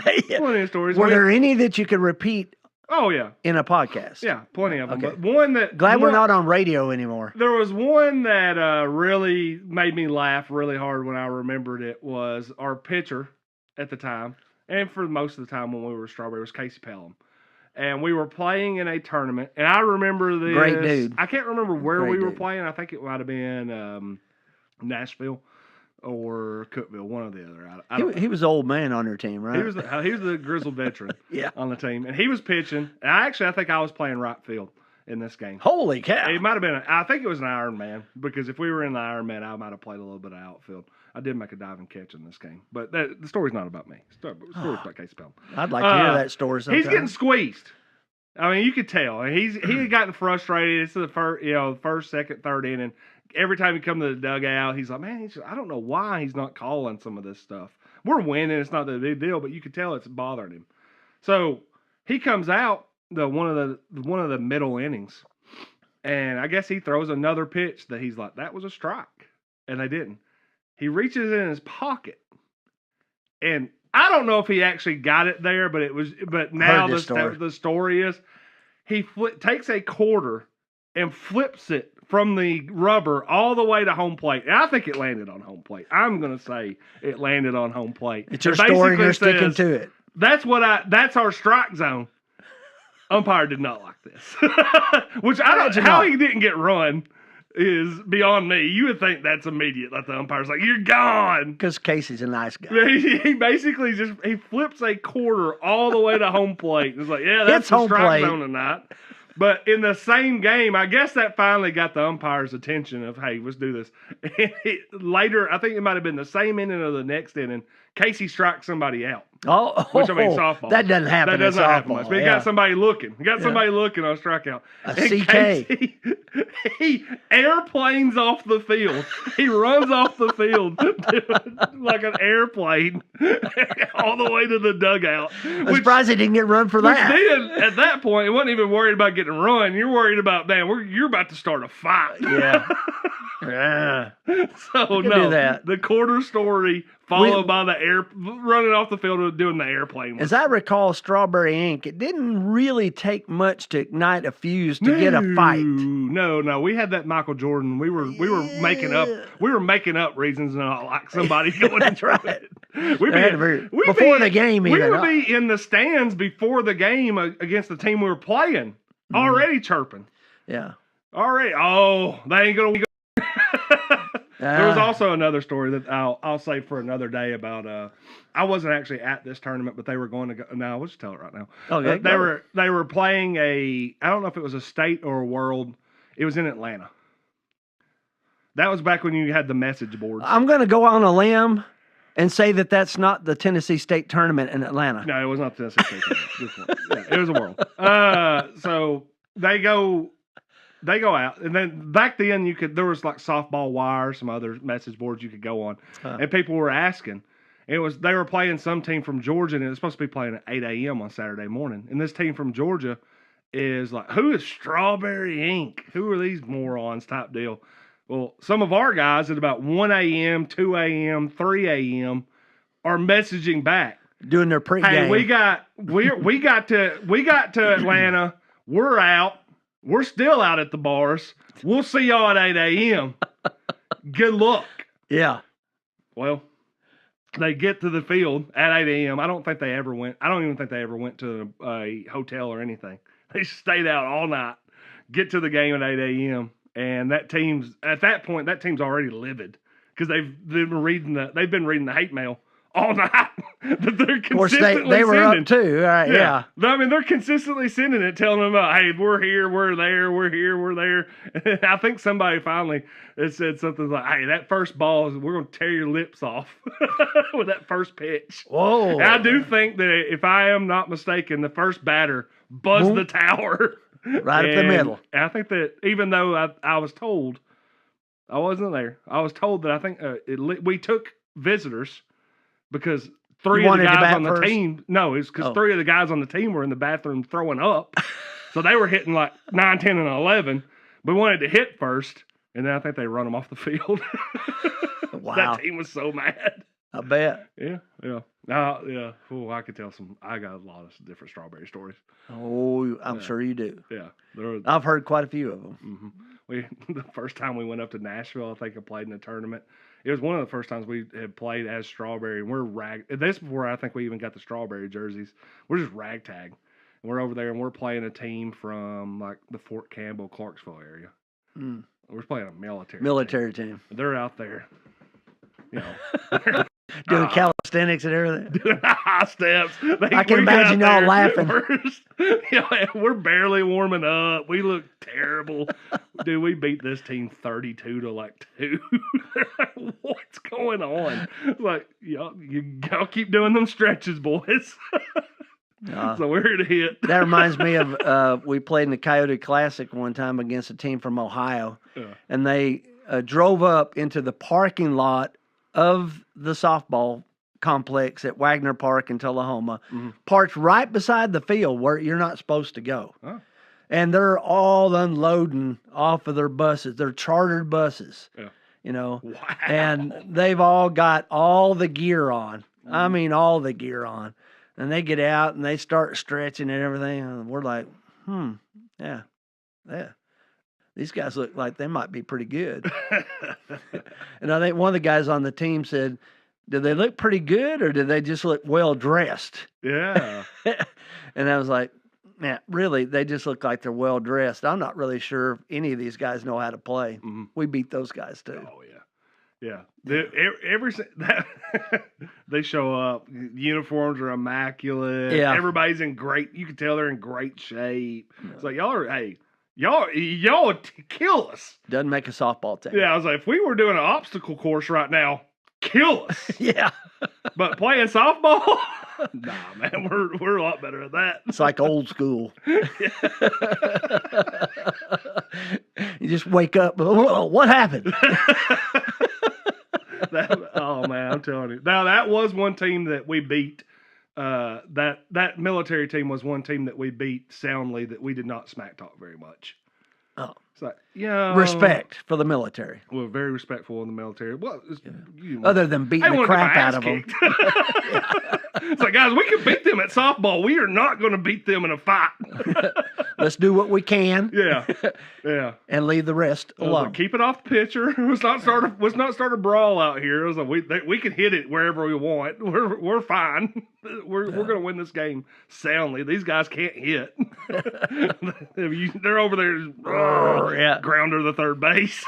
Plenty of stories. Were there any that you could repeat? Oh, yeah. In a podcast? Yeah, plenty of them. Okay. But one that... Glad we're not on radio anymore. There was one that really made me laugh really hard when I remembered it was our pitcher at the time, and for most of the time when we were Strawberry, was Casey Pelham. And we were playing in a tournament, and I remember this... Great dude. I can't remember where we were playing. I think it might have been Nashville or Cookeville, one or the other. He was the old man on your team, right? He was the grizzled veteran yeah. on the team, and he was pitching. And I think I was playing right field in this game. Holy cow! It might have been. I think it was an Iron Man because if we were in the Iron Man, I might have played a little bit of outfield. I did make a diving catch in this game, but the story's not about me. The story's about Casey Pelham. I'd like to hear that story sometime. He's getting squeezed. I mean, you could tell. He had gotten frustrated. It's the first, second, third inning. Every time he come to the dugout, he's like, man, I don't know why he's not calling some of this stuff. We're winning. It's not that big deal, but you could tell it's bothering him. So he comes out one of the middle innings, and I guess he throws another pitch that he's like, that was a strike, and they didn't. He reaches in his pocket, and I don't know if he actually got it there, but it was. But now the story is he takes a quarter and flips it from the rubber all the way to home plate. And I think it landed on home plate. I'm going to say it landed on home plate. It's your story and you're sticking to it. That's our strike zone. Umpire did not like this. Which I don't know how he didn't get run is beyond me. You would think that's immediate. Like the umpire's like, you're gone. Because Casey's a nice guy. He basically he flips a quarter all the way to home plate. It's like, yeah, that's the strike zone tonight. But in the same game, I guess that finally got the umpire's attention of, hey, let's do this. Later, I think it might have been the same inning of the next inning, Casey strikes somebody out. Which I mean, softball. That doesn't happen. That doesn't happen much. But he got somebody looking. He got somebody looking on a strikeout. CK. He airplanes off the field. He runs off the field like an airplane all the way to the dugout. I'm surprised he didn't get run for that. Then, at that point, he wasn't even worried about getting run. You're worried about, you're about to start a fight. Yeah. Yeah. So, no, the quarter story followed by the running off the field doing the airplane. As I recall, Strawberry Inc., it didn't really take much to ignite a fuse to get a fight. No. We had that Michael Jordan. We were making up reasons not like somebody going. That's right. Before the game, we would be in the stands before the game against the team we were playing, already chirping. Yeah. Already. Oh, they ain't gonna. There was also another story that I'll save for another day about. I wasn't actually at this tournament, but they were going to go. No, I'll just tell it right now. Okay. They were playing I don't know if it was a state or a world. It was in Atlanta. That was back when you had the message boards. I'm going to go on a limb and say that that's not the Tennessee State tournament in Atlanta. No, it was not the Tennessee State. This one. Yeah, it was a world. So they go out, and then back then there was like softball wire, some other message boards you could go on, and people were asking. They were playing some team from Georgia, and it was supposed to be playing at 8 a.m. on Saturday morning. And this team from Georgia is like, who is Strawberry Inc.? Who are these morons type deal? Well, some of our guys at about 1 a.m., 2 a.m., 3 a.m. are messaging back. Doing their pregame. Hey, we got to Atlanta. We're out. We're still out at the bars. We'll see y'all at 8 a.m. Good luck. Yeah. Well, they get to the field at 8 a.m. I don't even think they ever went to a hotel or anything. They stayed out all night, get to the game at 8 a.m. And at that point, that team's already livid because they've been reading the hate mail all night that they're consistently they were sending. up too, right? Yeah. I mean, they're consistently sending it, telling them about, hey, we're here, we're there, we're here, we're there. And I think somebody finally said something like, hey, that first ball, we're going to tear your lips off with that first pitch. Whoa. And I do think that if I am not mistaken, the first batter buzzed the tower. Right up the middle. And I think that even though I was told, I wasn't there, I was told that I think we took visitors because three of the guys on the team, no, it's because 3 of the guys on the team were in the bathroom throwing up. So they were hitting like 9, 10, and 11. We wanted to hit first, and then I think they run them off the field. Wow. That team was so mad. I bet. Yeah. Yeah. Oh, I could tell I got a lot of different Strawberry stories. Oh, I'm sure you do. Yeah. I've heard quite a few of them. Mm-hmm. The first time we went up to Nashville, I think I played in a tournament. It was one of the first times we had played as Strawberry, and we're this before I think we even got the Strawberry jerseys. We're just ragtag. And we're over there, and we're playing a team from like the Fort Campbell, Clarksville area. Mm. We're playing a military team. They're out there, doing calisthenics and everything. Doing high steps. I can imagine y'all laughing. We're barely warming up. We look terrible. Dude, we beat this team 32 to like 2. They're like, what's going on? Like, y'all keep doing them stretches, boys. So we're here to hit. That reminds me of we played in the Coyote Classic one time against a team from Ohio. And they drove up into the parking lot of the softball complex at Wagner Park in Tullahoma, parked right beside the field where you're not supposed to go. Oh. And they're all unloading off of their buses. They're chartered buses, Wow. and they've all got all the gear on. I mean, all the gear on. And they get out and they start stretching and everything. And we're like, yeah. These guys look like they might be pretty good. And I think one of the guys on the team said, did they look pretty good or did they just look well dressed? Yeah. And I was like, man, really, they just look like they're well dressed. I'm not really sure if any of these guys know how to play. Mm-hmm. We beat those guys too. Oh, yeah. They show up. Uniforms are immaculate. Yeah. Everybody's in great. You can tell they're in great shape. It's like y'all would kill us. Doesn't make a softball team. Yeah, I was like, if we were doing an obstacle course right now, kill us. Yeah. But playing softball, nah, man, we're a lot better at that. It's like old school. You just wake up. What happened? Oh man, I'm telling you. Now that was one team that we beat. That military team was one team that we beat soundly. That we did not smack talk very much. Oh, it's like respect for the military. We're very respectful in the military. Well, other than beating the crap out of them. It's like, guys, we can beat them at softball. We are not going to beat them in a fight. Let's do what we can. Yeah. And leave the rest alone. Like, keep it off the pitcher. Let's not start a brawl out here. It was like we can hit it wherever we want. We're fine. We're going to win this game soundly. These guys can't hit. They're over there, grounder the third base.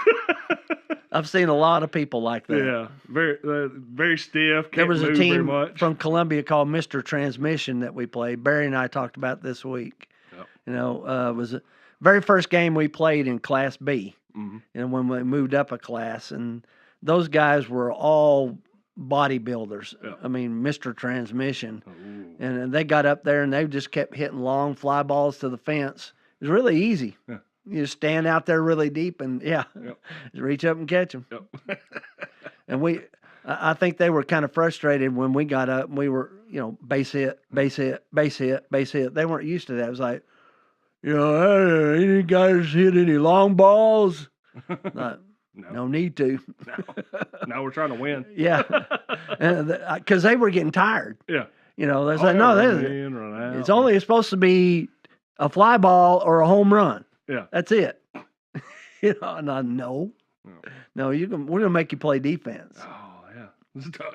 I've seen a lot of people like that. Yeah, very stiff. There was a team from Columbia called Mr. Transmission that we played. Barry and I talked about this week. Yep. It was the very first game we played in Class B. Mm-hmm. And when we moved up a class, and those guys were all bodybuilders. Yeah. I mean, Mr. Transmission. Ooh. And they got up there and they just kept hitting long fly balls to the fence. It was really easy. Yeah. You just stand out there really deep and Yep. just reach up and catch them. Yep. And I think they were kind of frustrated when we got up and we were, base hit, base hit, base hit, base hit. They weren't used to that. It was like, hey, any guys hit any long balls? Like, no need to. No, we're trying to win. Yeah. Because they were getting tired. Yeah. They said, no, it's only supposed to be a fly ball or a home run. Yeah. That's it. And I no, we're gonna make you play defense. Oh yeah,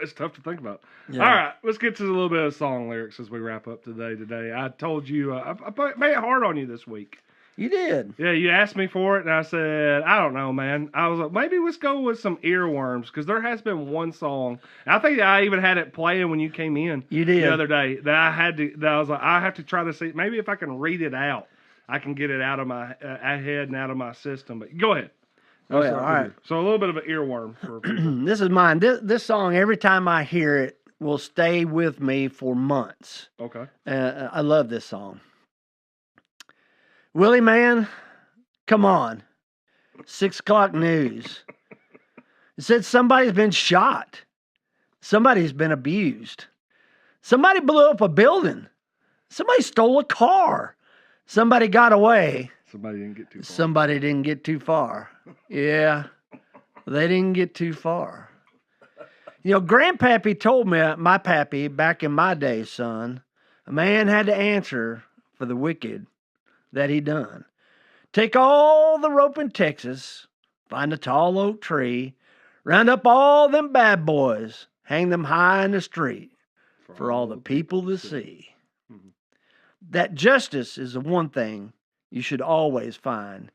it's tough to think about. Yeah. All right, let's get to a little bit of song lyrics as we wrap up today. I told you I made it hard on you this week. You did. Yeah, you asked me for it, and I said, I don't know, man. I was like, maybe let's go with some earworms, because there has been one song. I think I even had it playing when you came in. You did. The other day that I was like, I have to try to see, maybe if I can read it out, I can get it out of my head and out of my system. But go ahead. Oh, yeah, all right. So a little bit of an earworm for people. This is mine. This song, every time I hear it, will stay with me for months. Okay. I love this song. Willie, man, come on. 6 o'clock news. It said somebody's been shot. Somebody's been abused. Somebody blew up a building. Somebody stole a car. Somebody got away. Somebody didn't get too far. Somebody didn't get too far. Yeah, they didn't get too far. Grandpappy told me, my pappy, back in my day, son, a man had to answer for the wicked that he done. Take all the rope in Texas, find a tall oak tree, round up all them bad boys, hang them high in the street for all the people to see. Mm-hmm. That justice is the one thing you should always find.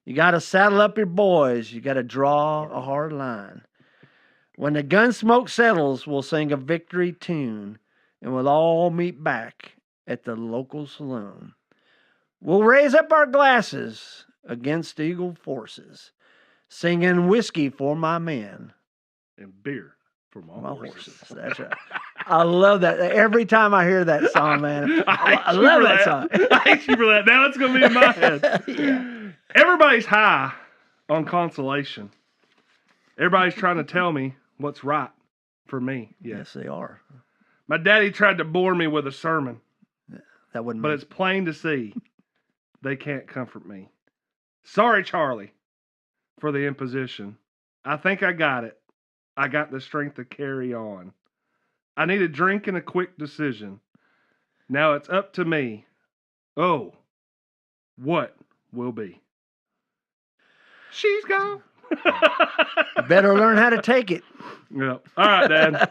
You got to saddle up your boys. You got to draw a hard line. When the gun smoke settles, we'll sing a victory tune, and we'll all meet back at the local saloon. We'll raise up our glasses against evil forces, singing whiskey for my men. And beer for my horses. That's right. I love that. Every time I hear that song, man, I love that song. I hate you for that. Now it's going to be in my head. Yeah. Everybody's high on consolation. Everybody's trying to tell me what's right for me. Yes, they are. My daddy tried to bore me with a sermon, That wouldn't. but it's plain to see they can't comfort me. Sorry, Charlie, for the imposition. I think I got it. I got the strength to carry on. I need a drink and a quick decision. Now it's up to me. Oh, what will be? She's gone. You better learn how to take it. Yeah. All right, Dad.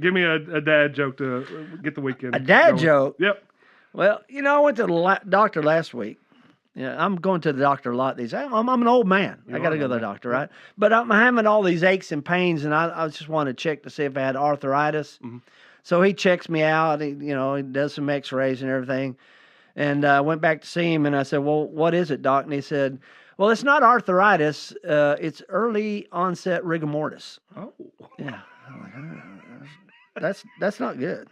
Give me a dad joke to get the weekend. A dad going. joke? Yep. Well, I went to the doctor last week. Yeah, I'm going to the doctor a lot these days. I'm an old man. I got to go to the doctor, right? But I'm having all these aches and pains, and I just want to check to see if I had arthritis. Mm-hmm. So he checks me out. He does some X-rays and everything. And I went back to see him, and I said, "Well, what is it, doc?" And he said, "Well, it's not arthritis. It's early onset rigor mortis." Oh. Yeah. That's not good.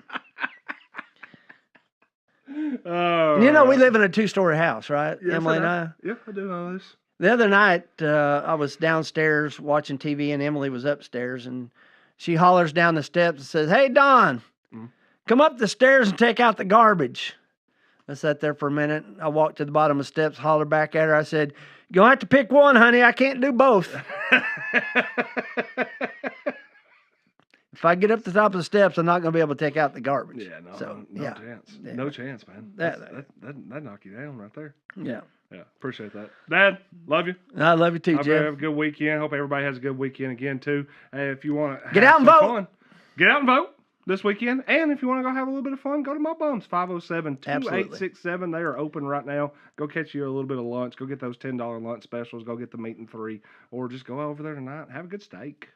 Oh. We live in a 2-story house, right? Yes, Emily and I. Yeah, I do know this. The other night, I was downstairs watching TV, and Emily was upstairs, and she hollers down the steps and says, "Hey, Don, come up the stairs and take out the garbage." I sat there for a minute. I walked to the bottom of the steps, hollered back at her. I said, "You're going to have to pick one, honey. I can't do both." If I get up the top of the steps, I'm not going to be able to take out the garbage. Yeah, no chance. Yeah. No chance, man. That knock you down right there. Yeah. Yeah, appreciate that. Dad, love you. I love you too, Hope you Jeff. have a good weekend. Hope everybody has a good weekend again, too. If you want to Get out and vote. Get out and vote this weekend. And if you want to go have a little bit of fun, go to my bums, 507-2867. They are open right now. Go catch you a little bit of lunch. Go get those $10 lunch specials. Go get the meat and 3. Or just go over there tonight and have a good steak.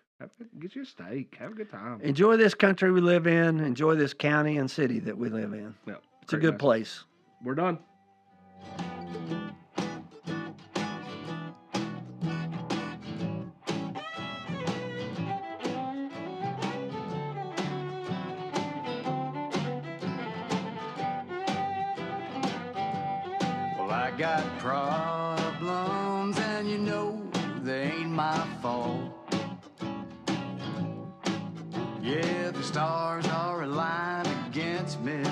Get you a steak. Have a good time. Enjoy this country we live in. Enjoy this county and city that we live in. Yeah, it's a good place. We're done. I got problems, and you know they ain't my fault. Yeah, the stars are aligned against me.